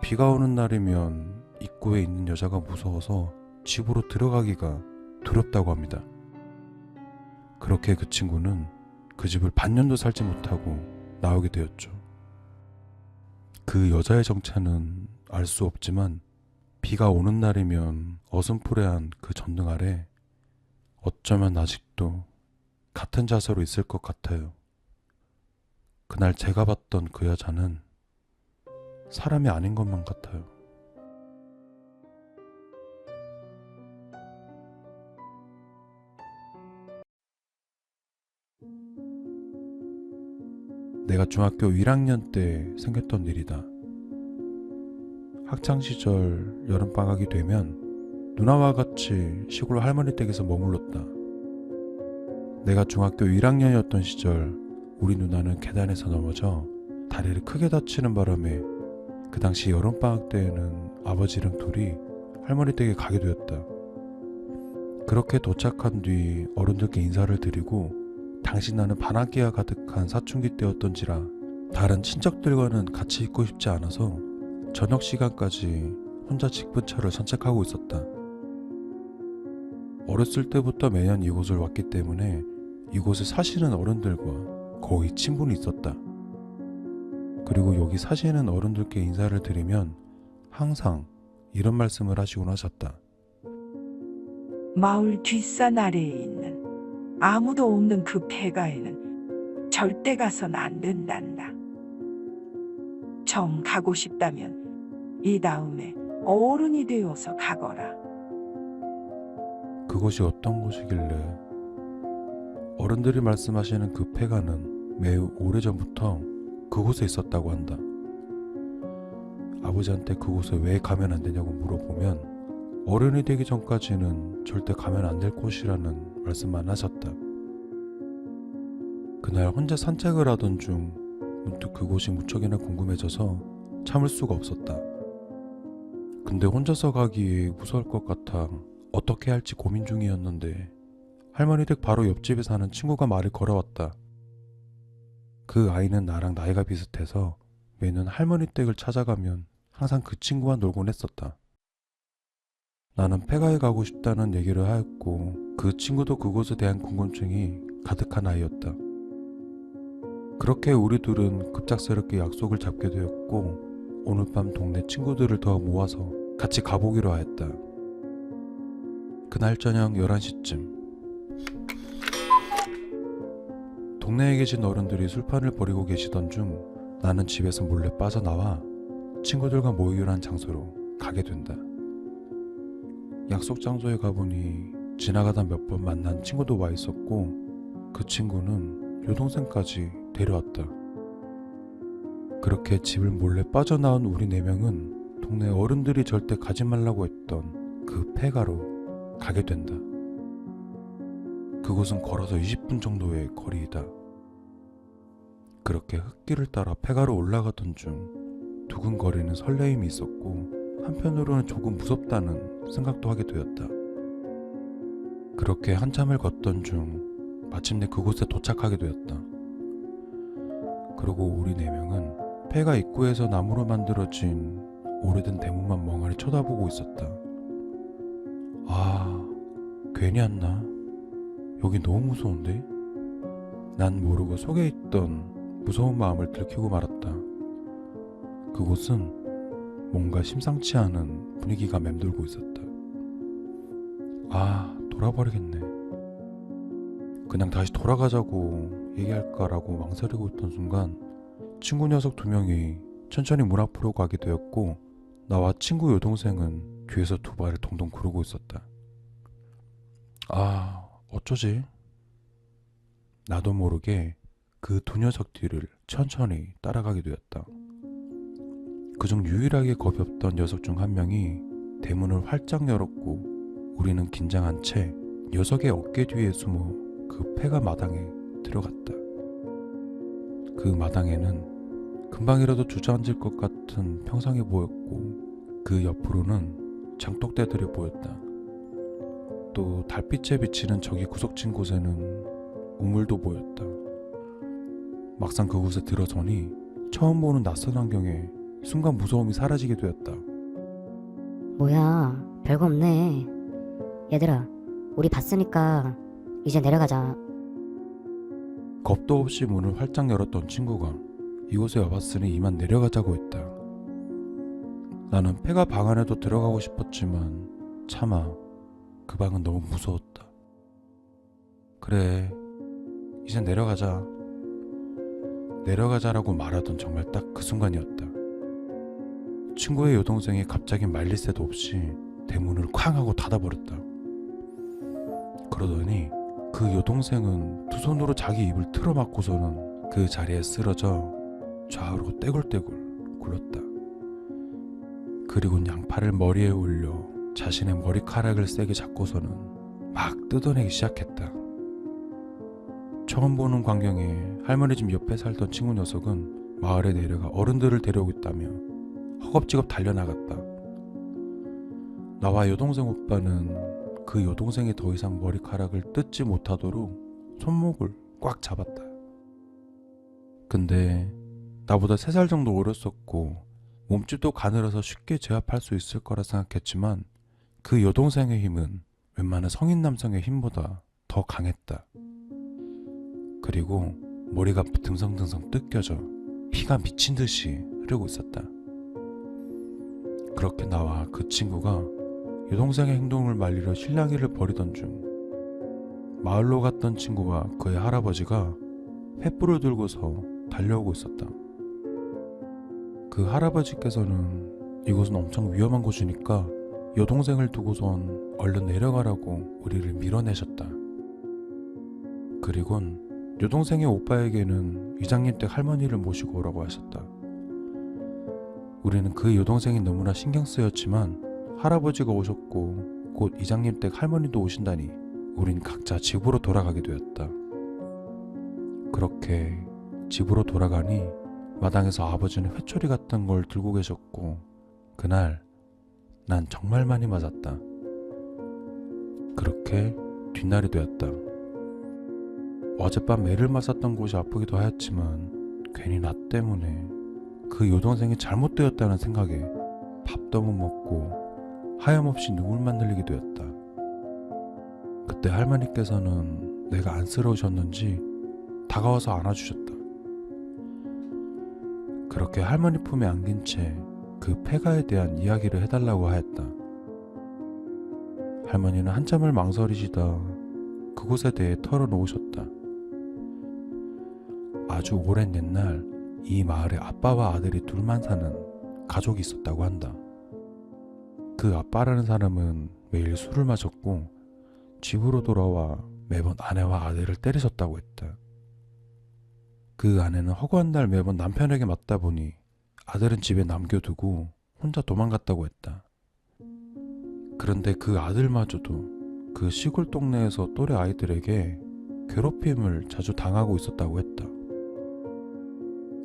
비가 오는 날이면 입구에 있는 여자가 무서워서 집으로 들어가기가 두렵다고 합니다. 그렇게 그 친구는 그 집을 반년도 살지 못하고 나오게 되었죠. 그 여자의 정체는 알 수 없지만 비가 오는 날이면 어슴푸레한 그 전등 아래 어쩌면 아직도 같은 자세로 있을 것 같아요. 그날 제가 봤던 그 여자는 사람이 아닌 것만 같아요. 내가 중학교 1학년 때 생겼던 일이다. 학창시절 여름방학이 되면 누나와 같이 시골 할머니 댁에서 머물렀다. 내가 중학교 1학년이었던 시절 우리 누나는 계단에서 넘어져 다리를 크게 다치는 바람에 그 당시 여름방학 때에는 아버지랑 둘이 할머니 댁에 가게 되었다. 그렇게 도착한 뒤 어른들께 인사를 드리고 당시 나는 반항기가 가득한 사춘기 때였던지라 다른 친척들과는 같이 있고 싶지 않아서 저녁 시간까지 혼자 직분차를 산책하고 있었다. 어렸을 때부터 매년 이곳을 왔기 때문에 이곳에 사시는 어른들과 거의 친분이 있었다. 그리고 여기 사시는 어른들께 인사를 드리면 항상 이런 말씀을 하시곤 하셨다. 마을 뒷산 아래에 있는 아무도 없는 그 폐가에는 절대 가선 안 된단다. 정 가고 싶다면 이 다음에 어른이 되어서 가거라. 그것이 어떤 곳이길래 어른들이 말씀하시는 그 폐가는 매우 오래전부터 그곳에 있었다고 한다. 아버지한테 그곳에 왜 가면 안 되냐고 물어보면 어른이 되기 전까지는 절대 가면 안 될 곳이라는 말씀만 하셨다. 그날 혼자 산책을 하던 중 문득 그곳이 무척이나 궁금해져서 참을 수가 없었다. 근데 혼자서 가기 무서울 것 같아 어떻게 할지 고민 중이었는데 할머니 댁 바로 옆집에 사는 친구가 말을 걸어왔다. 그 아이는 나랑 나이가 비슷해서 매년 할머니 댁을 찾아가면 항상 그 친구와 놀곤 했었다. 나는 폐가에 가고 싶다는 얘기를 하였고 그 친구도 그곳에 대한 궁금증이 가득한 아이였다. 그렇게 우리 둘은 급작스럽게 약속을 잡게 되었고 오늘 밤 동네 친구들을 더 모아서 같이 가보기로 하였다. 그날 저녁 11시쯤 동네에 계신 어른들이 술판을 벌이고 계시던 중 나는 집에서 몰래 빠져나와 친구들과 모이기로 한 장소로 가게 된다. 약속 장소에 가보니 지나가다 몇 번 만난 친구도 와 있었고 그 친구는 여동생까지 데려왔다. 그렇게 집을 몰래 빠져나온 우리 4명은 동네 어른들이 절대 가지 말라고 했던 그 폐가로 가게 된다. 그곳은 걸어서 20분 정도의 거리이다. 그렇게 흙길을 따라 폐가로 올라가던 중 두근거리는 설레임이 있었고 한편으로는 조금 무섭다는 생각도 하게 되었다. 그렇게 한참을 걷던 중 마침내 그곳에 도착하게 되었다. 그리고 우리 4명은 폐가 입구에서 나무로 만들어진 오래된 대문만 멍하니 쳐다보고 있었다. 아, 괜히 왔나? 여기 너무 무서운데? 난 모르고 속에 있던 무서운 마음을 들키고 말았다. 그곳은 뭔가 심상치 않은 분위기가 맴돌고 있었다. 아, 돌아버리겠네. 그냥 다시 돌아가자고 얘기할까라고 망설이고 있던 순간 친구 녀석 2명이 천천히 문 앞으로 가게 되었고 나와 친구 여동생은 뒤에서 두 발을 동동 구르고 있었다. 아, 어쩌지? 나도 모르게 그 두 녀석 뒤를 천천히 따라가게 되었다. 그중 유일하게 겁이 없던 녀석 중 한 명이 대문을 활짝 열었고 우리는 긴장한 채 녀석의 어깨 뒤에 숨어 그 폐가 마당에 들어갔다. 그 마당에는 금방이라도 주저앉을 것 같은 평상이 보였고 그 옆으로는 장독대들이 보였다. 또 달빛에 비치는 저기 구석진 곳에는 우물도 보였다. 막상 그곳에 들어서니 처음 보는 낯선 환경에 순간 무서움이 사라지게 되었다. 뭐야, 별거 없네. 얘들아, 우리 봤으니까 이제 내려가자. 겁도 없이 문을 활짝 열었던 친구가 이곳에 와봤으니 이만 내려가자고 했다. 나는 폐가 방 안에도 들어가고 싶었지만 차마 그 방은 너무 무서웠다. 그래, 이제 내려가자. 내려가자라고 말하던 정말 딱 그 순간이었다. 친구의 여동생이 갑자기 말릴 새도 없이 대문을 쾅 하고 닫아버렸다. 그러더니 그 여동생은 두 손으로 자기 입을 틀어막고서는 그 자리에 쓰러져 좌우로 떼굴떼굴 굴렀다. 그리곤 양팔을 머리에 올려 자신의 머리카락을 세게 잡고서는 막 뜯어내기 시작했다. 처음 보는 광경에 할머니 집 옆에 살던 친구 녀석은 마을에 내려가 어른들을 데려오고 있다며 허겁지겁 달려나갔다. 나와 여동생 오빠는 그 여동생이 더 이상 머리카락을 뜯지 못하도록 손목을 꽉 잡았다. 근데 나보다 3살 정도 어렸었고 몸집도 가늘어서 쉽게 제압할 수 있을 거라 생각했지만 그 여동생의 힘은 웬만한 성인 남성의 힘보다 더 강했다. 그리고 머리가 듬성듬성 뜯겨져 피가 미친 듯이 흐르고 있었다. 그렇게 나와 그 친구가 여동생의 행동을 말리려 실랑이를 벌이던 중 마을로 갔던 친구와 그의 할아버지가 횃불을 들고서 달려오고 있었다. 그 할아버지께서는 이곳은 엄청 위험한 곳이니까 여동생을 두고선 얼른 내려가라고 우리를 밀어내셨다. 그리곤 여동생의 오빠에게는 이장님 댁 할머니를 모시고 오라고 하셨다. 우리는 그 여동생이 너무나 신경 쓰였지만 할아버지가 오셨고 곧 이장님 댁 할머니도 오신다니 우린 각자 집으로 돌아가게 되었다. 그렇게 집으로 돌아가니 마당에서 아버지는 회초리 같은 걸 들고 계셨고 그날 난 정말 많이 맞았다. 그렇게 뒷날이 되었다. 어젯밤 매를 맞았던 곳이 아프기도 하였지만 괜히 나 때문에 그 여동생이 잘못되었다는 생각에 밥도 못 먹고 하염없이 눈물만 흘리게 되었다. 그때 할머니께서는 내가 안쓰러우셨는지 다가와서 안아주셨다. 그렇게 할머니 품에 안긴 채 그 폐가에 대한 이야기를 해달라고 하였다. 할머니는 한참을 망설이시다 그곳에 대해 털어놓으셨다. 아주 오랜 옛날 이 마을에 아빠와 아들이 둘만 사는 가족이 있었다고 한다. 그 아빠라는 사람은 매일 술을 마셨고 집으로 돌아와 매번 아내와 아들을 때리셨다고 했다. 그 아내는 허구한 날 매번 남편에게 맞다 보니 아들은 집에 남겨두고 혼자 도망갔다고 했다. 그런데 그 아들마저도 그 시골 동네에서 또래 아이들에게 괴롭힘을 자주 당하고 있었다고 했다.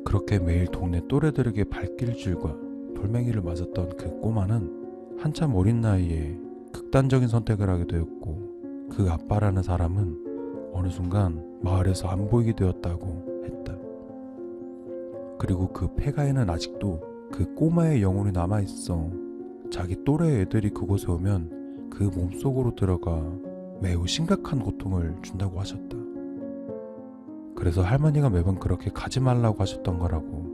그렇게 매일 동네 또래들에게 발길질과 돌멩이를 맞았던 그 꼬마는 한참 어린 나이에 극단적인 선택을 하게 되었고 그 아빠라는 사람은 어느 순간 마을에서 안 보이게 되었다고 했다. 그리고 그 폐가에는 아직도 그 꼬마의 영혼이 남아있어 자기 또래 애들이 그곳에 오면 그 몸속으로 들어가 매우 심각한 고통을 준다고 하셨다. 그래서 할머니가 매번 그렇게 가지 말라고 하셨던 거라고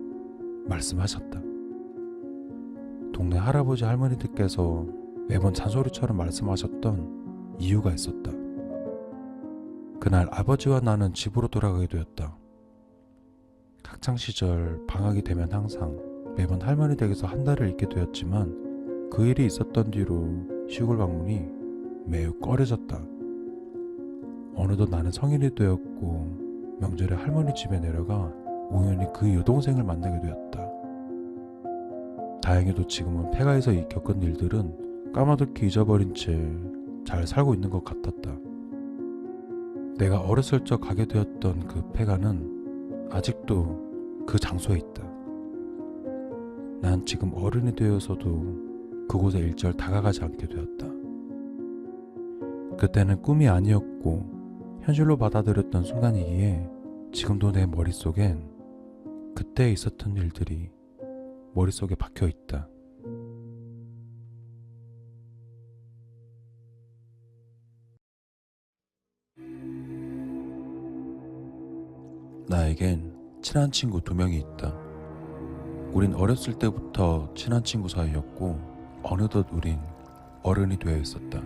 말씀하셨다. 동네 할아버지 할머니들께서 매번 잔소리처럼 말씀하셨던 이유가 있었다. 그날 아버지와 나는 집으로 돌아가게 되었다. 학창시절 방학이 되면 항상 매번 할머니 댁에서 한 달을 있게 되었지만 그 일이 있었던 뒤로 시골 방문이 매우 꺼려졌다. 어느덧 나는 성인이 되었고 명절에 할머니 집에 내려가 우연히 그 여동생을 만나게 되었다. 다행히도 지금은 폐가에서 겪은 일들은 까마득히 잊어버린 채 잘 살고 있는 것 같았다. 내가 어렸을 적 가게 되었던 그 폐가는 아직도 그 장소에 있다. 난 지금 어른이 되어서도 그곳에 일절 다가가지 않게 되었다. 그때는 꿈이 아니었고 현실로 받아들였던 순간이기에 지금도 내 머릿속엔 그때 있었던 일들이 머릿속에 박혀 있다. 나에겐 친한 친구 2명이 있다. 우린 어렸을 때부터 친한 친구 사이였고 어느덧 우린 어른이 되어 있었다.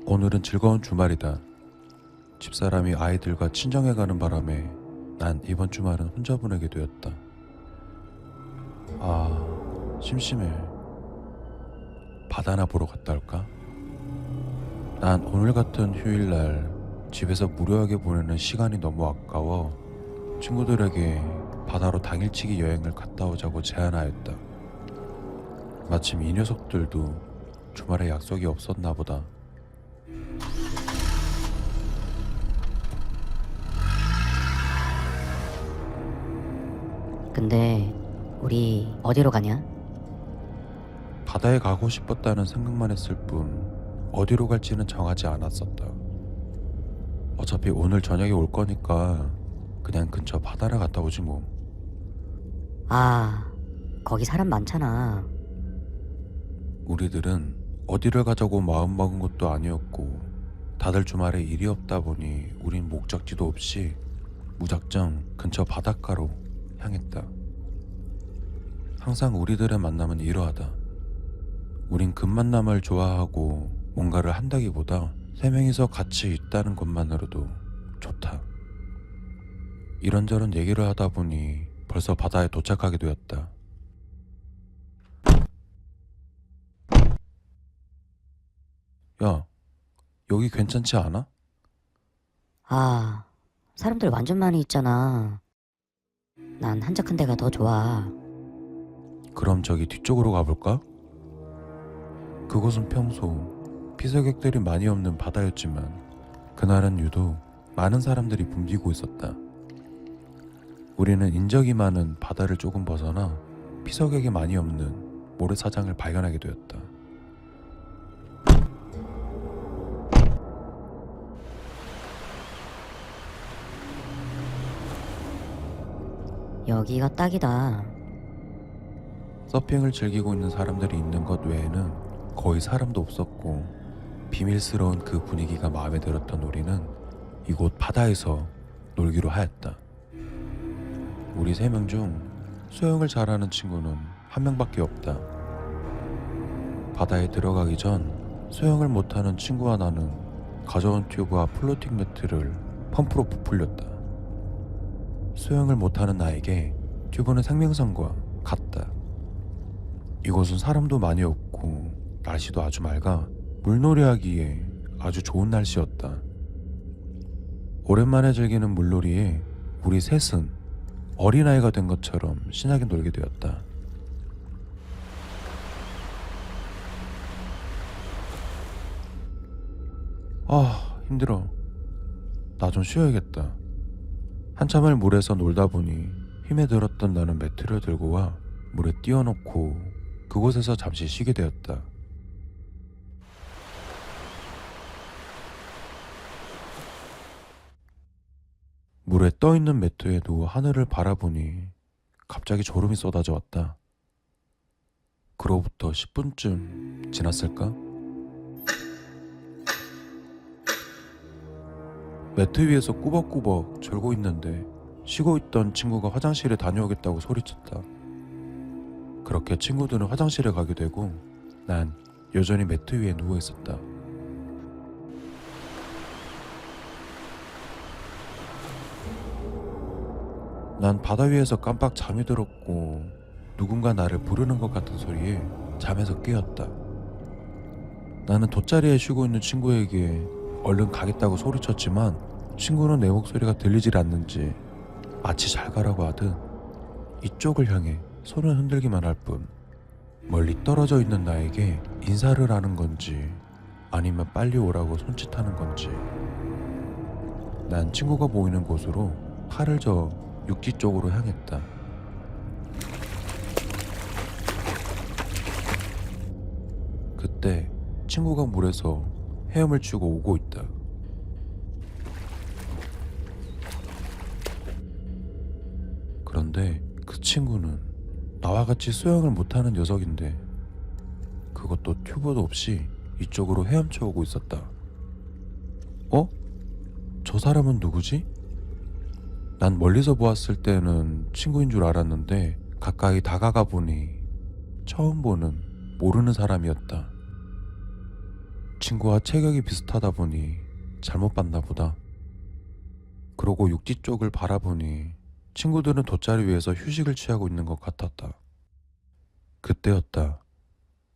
오늘은 즐거운 주말이다. 집사람이 아이들과 친정에 가는 바람에 난 이번 주말은 혼자 보내게 되었다. 심심해. 바다나 보러 갔다 올까? 난 오늘 같은 휴일날 집에서 무료하게 보내는 시간이 너무 아까워 친구들에게 바다로 당일치기 여행을 갔다 오자고 제안하였다. 마침 이 녀석들도 주말에 약속이 없었나 보다. 근데 우리 어디로 가냐? 바다에 가고 싶었다는 생각만 했을 뿐 어디로 갈지는 정하지 않았었다. 어차피 오늘 저녁에 올 거니까 그냥 근처 바다를 갔다 오지 뭐. 거기 사람 많잖아. 우리들은 어디를 가자고 마음먹은 것도 아니었고 다들 주말에 일이 없다 보니 우린 목적지도 없이 무작정 근처 바닷가로 향했다. 항상 우리들의 만남은 이러하다. 우린 급만남을 좋아하고 뭔가를 한다기보다 3명이서 같이 있다는 것만으로도 좋다. 이런저런 얘기를 하다 보니 벌써 바다에 도착하게 되었다. 야, 여기 괜찮지 않아? 사람들 완전 많이 있잖아. 난 한적한 데가 더 좋아. 그럼 저기 뒤쪽으로 가볼까? 그곳은 평소 피서객들이 많이 없는 바다였지만 그날은 유독 많은 사람들이 붐비고 있었다. 우리는 인적이 많은 바다를 조금 벗어나 피서객이 많이 없는 모래사장을 발견하게 되었다. 여기가 딱이다. 서핑을 즐기고 있는 사람들이 있는 것 외에는 거의 사람도 없었고 비밀스러운 그 분위기가 마음에 들었던 우리는 이곳 바다에서 놀기로 하였다. 우리 3명 중 수영을 잘하는 친구는 1명밖에 없다. 바다에 들어가기 전 수영을 못하는 친구와 나는 가져온 튜브와 플로팅 매트를 펌프로 부풀렸다. 수영을 못하는 나에게 튜브는 생명선과 같다. 이곳은 사람도 많이 없고 날씨도 아주 맑아 물놀이하기에 아주 좋은 날씨였다. 오랜만에 즐기는 물놀이에 우리 셋은 어린아이가 된 것처럼 신나게 놀게 되었다. 힘들어. 나 좀 쉬어야겠다. 한참을 물에서 놀다 보니 힘에 들었던 나는 매트를 들고 와 물에 띄워놓고 그곳에서 잠시 쉬게 되었다. 물에 떠있는 매트에 누워 하늘을 바라보니 갑자기 졸음이 쏟아져 왔다. 그로부터 10분쯤 지났을까? 매트 위에서 꾸벅꾸벅 졸고 있는데 쉬고 있던 친구가 화장실에 다녀오겠다고 소리쳤다. 그렇게 친구들은 화장실에 가게 되고 난 여전히 매트 위에 누워 있었다. 난 바다 위에서 깜빡 잠이 들었고 누군가 나를 부르는 것 같은 소리에 잠에서 깨었다. 나는 돗자리에 쉬고 있는 친구에게 얼른 가겠다고 소리쳤지만 친구는 내 목소리가 들리질 않는지 마치 잘 가라고 하듯 이쪽을 향해 손을 흔들기만 할 뿐 멀리 떨어져 있는 나에게 인사를 하는 건지 아니면 빨리 오라고 손짓하는 건지. 난 친구가 보이는 곳으로 팔을 저어 육지 쪽으로 향했다. 그때 친구가 물에서 헤엄을 치고 오고 있다. 그런데 그 친구는 나와 같이 수영을 못하는 녀석인데 그것도 튜브도 없이 이쪽으로 헤엄쳐 오고 있었다. 저 사람은 누구지? 난 멀리서 보았을 때는 친구인 줄 알았는데 가까이 다가가 보니 처음 보는 모르는 사람이었다. 친구와 체격이 비슷하다 보니 잘못 봤나 보다. 그러고 육지 쪽을 바라보니 친구들은 돗자리 위에서 휴식을 취하고 있는 것 같았다. 그때였다.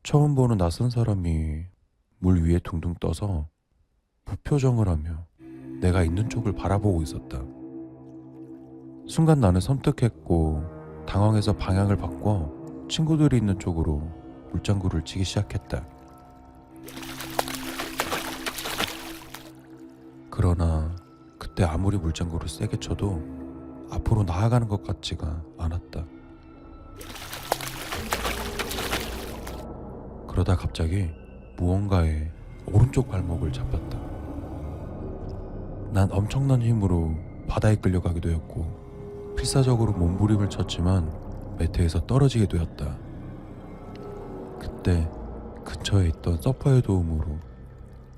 처음 보는 낯선 사람이 물 위에 둥둥 떠서 무표정을 하며 내가 있는 쪽을 바라보고 있었다. 순간 나는 섬뜩했고 당황해서 방향을 바꿔 친구들이 있는 쪽으로 물장구를 치기 시작했다. 그러나 그때 아무리 물장구를 세게 쳐도 앞으로 나아가는 것 같지가 않았다. 그러다 갑자기 무언가에 오른쪽 발목을 잡혔다. 난 엄청난 힘으로 바다에 끌려가게 되었고 필사적으로 몸부림을 쳤지만 매트에서 떨어지게 되었다. 그때 근처에 있던 서퍼의 도움으로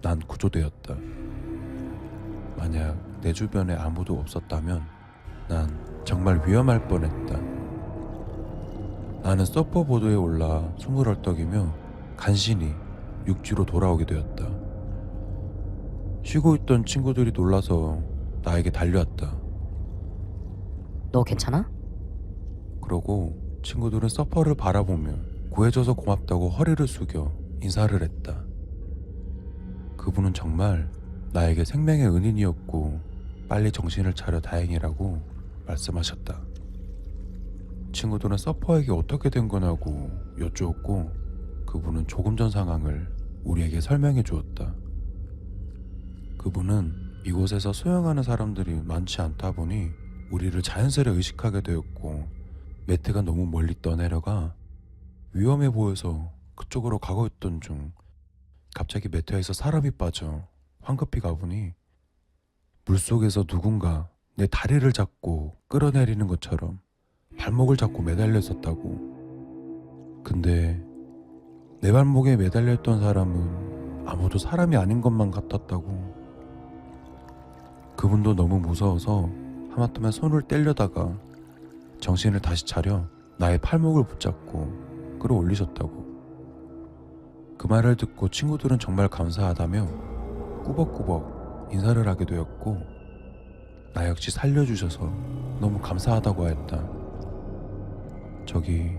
난 구조되었다. 만약 내 주변에 아무도 없었다면 난 정말 위험할 뻔했다. 나는 서퍼보드에 올라 숨을 헐떡이며 간신히 육지로 돌아오게 되었다. 쉬고 있던 친구들이 놀라서 나에게 달려왔다. 너 괜찮아? 그러고 친구들은 서퍼를 바라보며 구해줘서 고맙다고 허리를 숙여 인사를 했다. 그분은 정말 나에게 생명의 은인이었고 빨리 정신을 차려 다행이라고 말씀하셨다. 친구들은 서퍼에게 어떻게 된 거냐고 여쭈었고 그분은 조금 전 상황을 우리에게 설명해 주었다. 그분은 이곳에서 수영하는 사람들이 많지 않다 보니 우리를 자연스레 의식하게 되었고 매트가 너무 멀리 떠내려가 위험해 보여서 그쪽으로 가고 있던 중 갑자기 매트에서 사람이 빠져 황급히 가보니 물속에서 누군가 내 다리를 잡고 끌어내리는 것처럼 발목을 잡고 매달려 있었다고. 근데 내 발목에 매달려 있던 사람은 아무도 사람이 아닌 것만 같았다고. 그분도 너무 무서워서 하마터면 손을 떼려다가 정신을 다시 차려 나의 팔목을 붙잡고 끌어올리셨다고. 그 말을 듣고 친구들은 정말 감사하다며 꾸벅꾸벅 인사를 하게 되었고 나 역시 살려주셔서 너무 감사하다고 하였다. 저기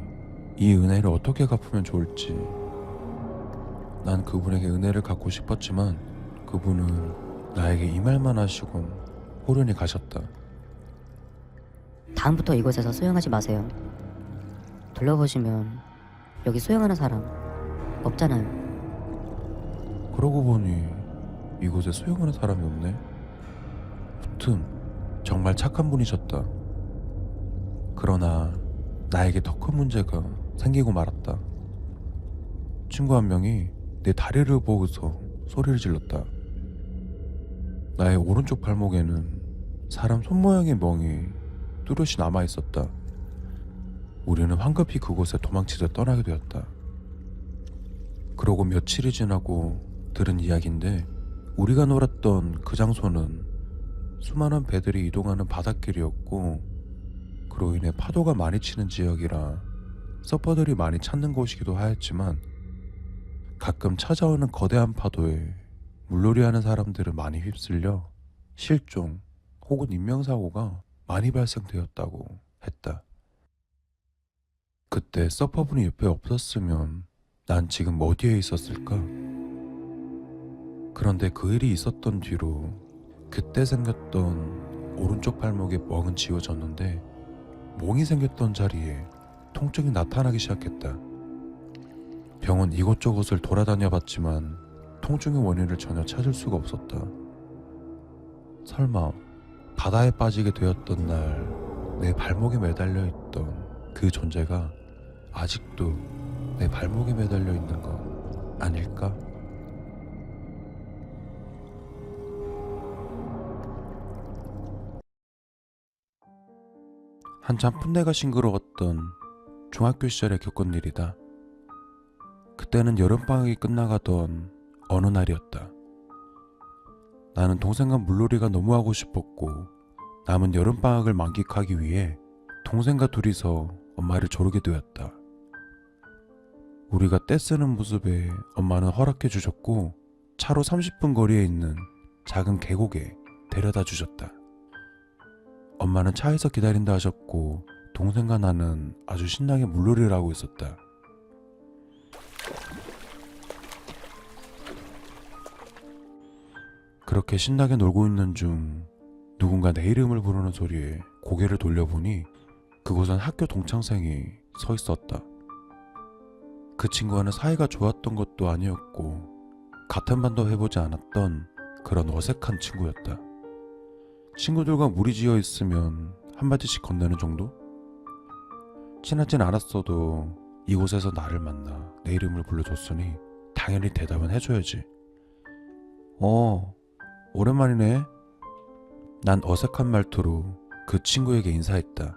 이 은혜를 어떻게 갚으면 좋을지. 난 그분에게 은혜를 갚고 싶었지만 그분은 나에게 이 말만 하시곤 호련히 가셨다. 다음부터 이곳에서 수영하지 마세요. 둘러보시면 여기 수영하는 사람 없잖아요. 그러고 보니 이곳에 수영하는 사람이 없네. 무튼 정말 착한 분이셨다. 그러나 나에게 더 큰 문제가 생기고 말았다. 친구 한 명이 내 다리를 보고서 소리를 질렀다. 나의 오른쪽 발목에는 사람 손모양의 멍이 뚜렷이 남아있었다. 우리는 황급히 그곳에 도망치듯 떠나게 되었다. 그러고 며칠이 지나고 들은 이야기인데 우리가 놀았던 그 장소는 수많은 배들이 이동하는 바닷길이었고 그로 인해 파도가 많이 치는 지역이라 서퍼들이 많이 찾는 곳이기도 하였지만 가끔 찾아오는 거대한 파도에 물놀이하는 사람들은 많이 휩쓸려 실종 혹은 인명사고가 많이 발생되었다고 했다. 그때 서퍼분이 옆에 없었으면 난 지금 어디에 있었을까? 그런데 그 일이 있었던 뒤로 그때 생겼던 오른쪽 발목에 멍은 지워졌는데 멍이 생겼던 자리에 통증이 나타나기 시작했다. 병원 이곳저곳을 돌아다녀 봤지만 통증의 원인을 전혀 찾을 수가 없었다. 설마 바다에 빠지게 되었던 날 내 발목에 매달려 있던 그 존재가 아직도 내 발목에 매달려 있는 거 아닐까? 한참 풋내가 싱그러웠던 중학교 시절에 겪은 일이다. 그때는 여름방학이 끝나가던 어느 날이었다. 나는 동생과 물놀이가 너무 하고 싶었고 남은 여름방학을 만끽하기 위해 동생과 둘이서 엄마를 조르게 되었다. 우리가 떼쓰는 모습에 엄마는 허락해 주셨고 차로 30분 거리에 있는 작은 계곡에 데려다 주셨다. 엄마는 차에서 기다린다 하셨고 동생과 나는 아주 신나게 물놀이를 하고 있었다. 그렇게 신나게 놀고 있는 중 누군가 내 이름을 부르는 소리에 고개를 돌려보니 그곳은 학교 동창생이 서 있었다. 그 친구와는 사이가 좋았던 것도 아니었고 같은 반도 해보지 않았던 그런 어색한 친구였다. 친구들과 무리지어 있으면 한마디씩 건네는 정도? 친하진 않았어도 이곳에서 나를 만나 내 이름을 불러줬으니 당연히 대답은 해줘야지. 오랜만이네. 난 어색한 말투로 그 친구에게 인사했다.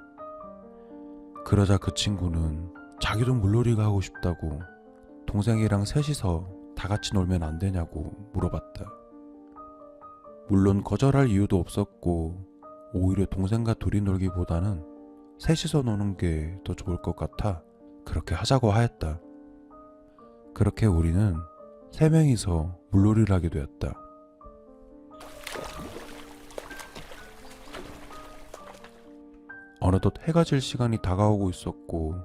그러자 그 친구는 자기도 물놀이가 하고 싶다고 동생이랑 셋이서 다 같이 놀면 안 되냐고 물어봤다. 물론 거절할 이유도 없었고 오히려 동생과 둘이 놀기보다는 셋이서 노는 게 더 좋을 것 같아 그렇게 하자고 하였다. 그렇게 우리는 세 명이서 물놀이를 하게 되었다. 어느덧 해가 질 시간이 다가오고 있었고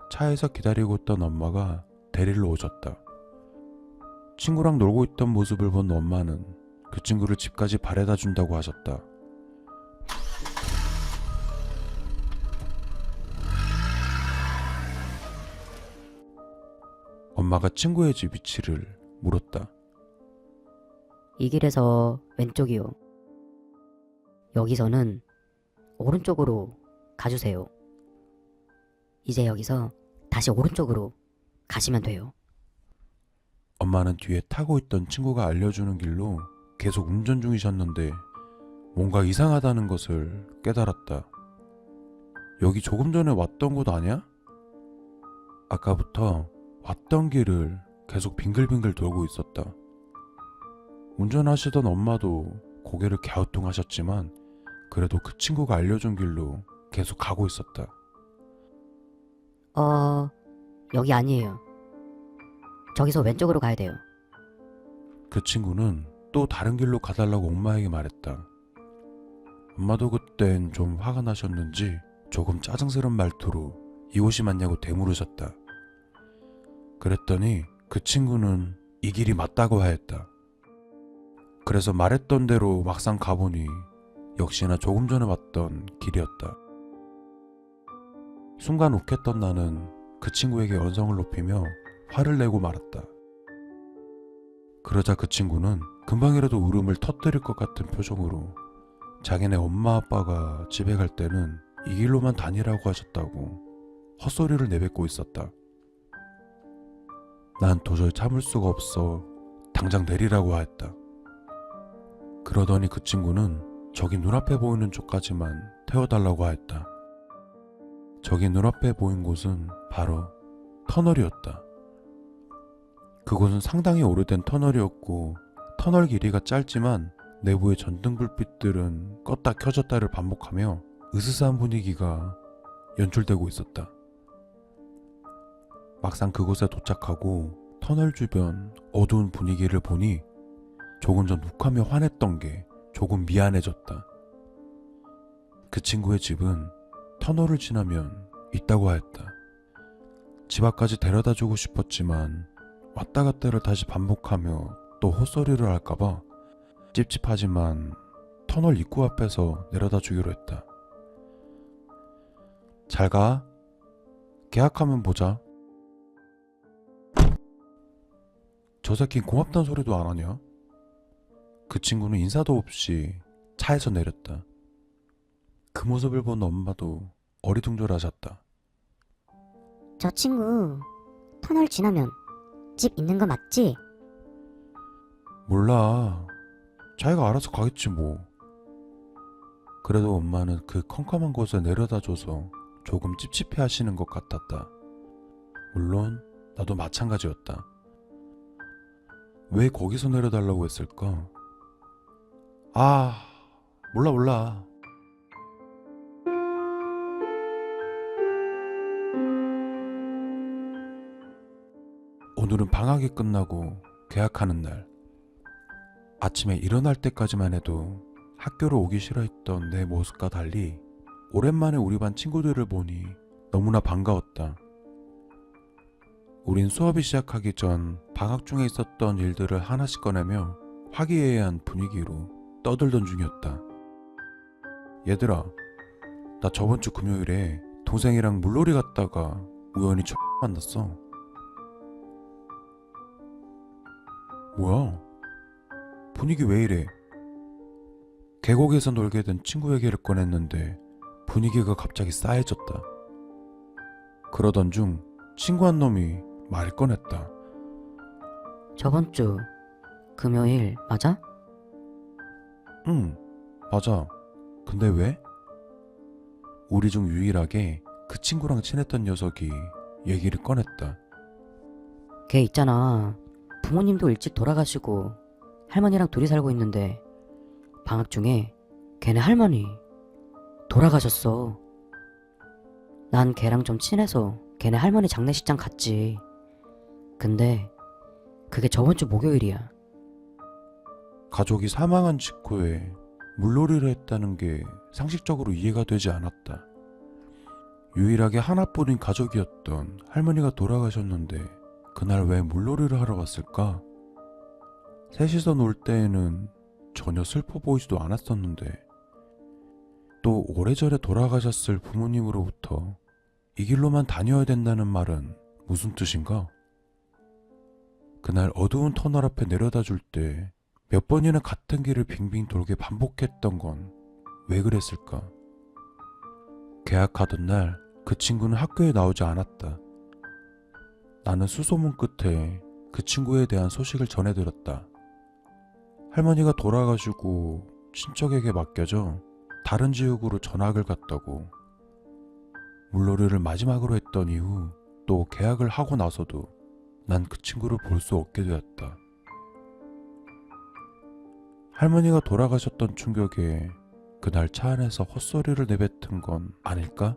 차에서 기다리고 있던 엄마가 데리러 오셨다. 친구랑 놀고 있던 모습을 본 엄마는 그 친구를 집까지 바래다 준다고 하셨다. 엄마가 친구의 집 위치를 물었다. 이 길에서 왼쪽이요. 여기서는 오른쪽으로 가주세요. 이제 여기서 다시 오른쪽으로 가시면 돼요. 엄마는 뒤에 타고 있던 친구가 알려주는 길로 계속 운전 중이셨는데 뭔가 이상하다는 것을 깨달았다. 여기 조금 전에 왔던 곳 아니야? 아까부터 왔던 길을 계속 빙글빙글 돌고 있었다. 운전하시던 엄마도 고개를 갸우뚱하셨지만 그래도 그 친구가 알려준 길로 계속 가고 있었다. 여기 아니에요. 저기서 왼쪽으로 가야 돼요. 그 친구는 또 다른 길로 가달라고 엄마에게 말했다. 엄마도 그땐 좀 화가 나셨는지 조금 짜증스러운 말투로 이곳이 맞냐고 되물으셨다. 그랬더니 그 친구는 이 길이 맞다고 하였다. 그래서 말했던 대로 막상 가보니 역시나 조금 전에 왔던 길이었다. 순간 욱했던 나는 그 친구에게 언성을 높이며 화를 내고 말았다. 그러자 그 친구는 금방이라도 울음을 터뜨릴 것 같은 표정으로 자기네 엄마 아빠가 집에 갈 때는 이 길로만 다니라고 하셨다고 헛소리를 내뱉고 있었다. 난 도저히 참을 수가 없어 당장 내리라고 하였다. 그러더니 그 친구는 저기 눈앞에 보이는 쪽까지만 태워달라고 하였다. 저기 눈앞에 보인 곳은 바로 터널이었다. 그곳은 상당히 오래된 터널이었고 터널 길이가 짧지만 내부의 전등불빛들은 껐다 켜졌다를 반복하며 으스스한 분위기가 연출되고 있었다. 막상 그곳에 도착하고 터널 주변 어두운 분위기를 보니 조금 전 욱하며 화냈던 게 조금 미안해졌다. 그 친구의 집은 터널을 지나면 있다고 하였다. 집 앞까지 데려다 주고 싶었지만 왔다 갔다를 다시 반복하며 또 헛소리를 할까봐 찝찝하지만 터널 입구 앞에서 내려다 주기로 했다. 잘 가. 계약하면 보자. 저 새끼 고맙다는 소리도 안 하냐? 그 친구는 인사도 없이 차에서 내렸다. 그 모습을 본 엄마도 어리둥절하셨다. 저 친구 터널 지나면 집 있는 거 맞지? 몰라. 자기가 알아서 가겠지 뭐. 그래도 엄마는 그 컴컴한 곳에 내려다줘서 조금 찝찝해 하시는 것 같았다. 물론 나도 마찬가지였다. 왜 거기서 내려달라고 했을까? 몰라. 오늘은 방학이 끝나고 개학하는 날. 아침에 일어날 때까지만 해도 학교로 오기 싫어했던 내 모습과 달리 오랜만에 우리 반 친구들을 보니 너무나 반가웠다. 우린 수업이 시작하기 전 방학 중에 있었던 일들을 하나씩 꺼내며 화기애애한 분위기로 떠들던 중이었다. 얘들아, 나 저번 주 금요일에 동생이랑 물놀이 갔다가 우연히 만났어. 뭐야? 분위기 왜 이래? 계곡에서 놀게 된 친구 얘기를 꺼냈는데 분위기가 갑자기 싸해졌다. 그러던 중 친구 한 놈이 말을 꺼냈다. 저번 주 금요일 맞아? 응, 맞아. 근데 왜? 우리 중 유일하게 그 친구랑 친했던 녀석이 얘기를 꺼냈다. 걔 있잖아. 부모님도 일찍 돌아가시고 할머니랑 둘이 살고 있는데 방학 중에 걔네 할머니 돌아가셨어. 난 걔랑 좀 친해서 걔네 할머니 장례식장 갔지. 근데 그게 저번 주 목요일이야. 가족이 사망한 직후에 물놀이를 했다는 게 상식적으로 이해가 되지 않았다. 유일하게 하나뿐인 가족이었던 할머니가 돌아가셨는데 그날 왜 물놀이를 하러 갔을까? 셋이서 놀 때에는 전혀 슬퍼 보이지도 않았었는데 또 오래전에 돌아가셨을 부모님으로부터 이 길로만 다녀야 된다는 말은 무슨 뜻인가? 그날 어두운 터널 앞에 내려다 줄 때 몇 번이나 같은 길을 빙빙 돌게 반복했던 건 왜 그랬을까? 개학하던 날 그 친구는 학교에 나오지 않았다. 나는 수소문 끝에 그 친구에 대한 소식을 전해 들었다. 할머니가 돌아가시고 친척에게 맡겨져 다른 지역으로 전학을 갔다고. 물놀이를 마지막으로 했던 이후 또 개학을 하고 나서도 난 그 친구를 볼 수 없게 되었다. 할머니가 돌아가셨던 충격에 그날 차 안에서 헛소리를 내뱉은 건 아닐까?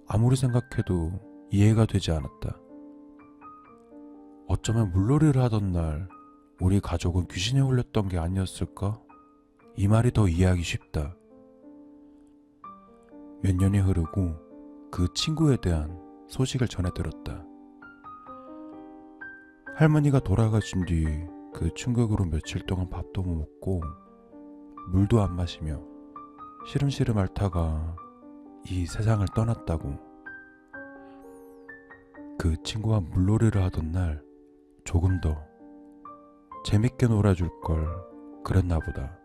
아무리 생각해도 이해가 되지 않았다. 어쩌면 물놀이를 하던 날 우리 가족은 귀신에 홀렸던 게 아니었을까? 이 말이 더 이해하기 쉽다. 몇 년이 흐르고 그 친구에 대한 소식을 전해 들었다. 할머니가 돌아가신 뒤 그 충격으로 며칠 동안 밥도 못 먹고 물도 안 마시며 시름시름 앓다가 이 세상을 떠났다고. 그 친구와 물놀이를 하던 날 조금 더 재밌게 놀아줄 걸 그랬나 보다.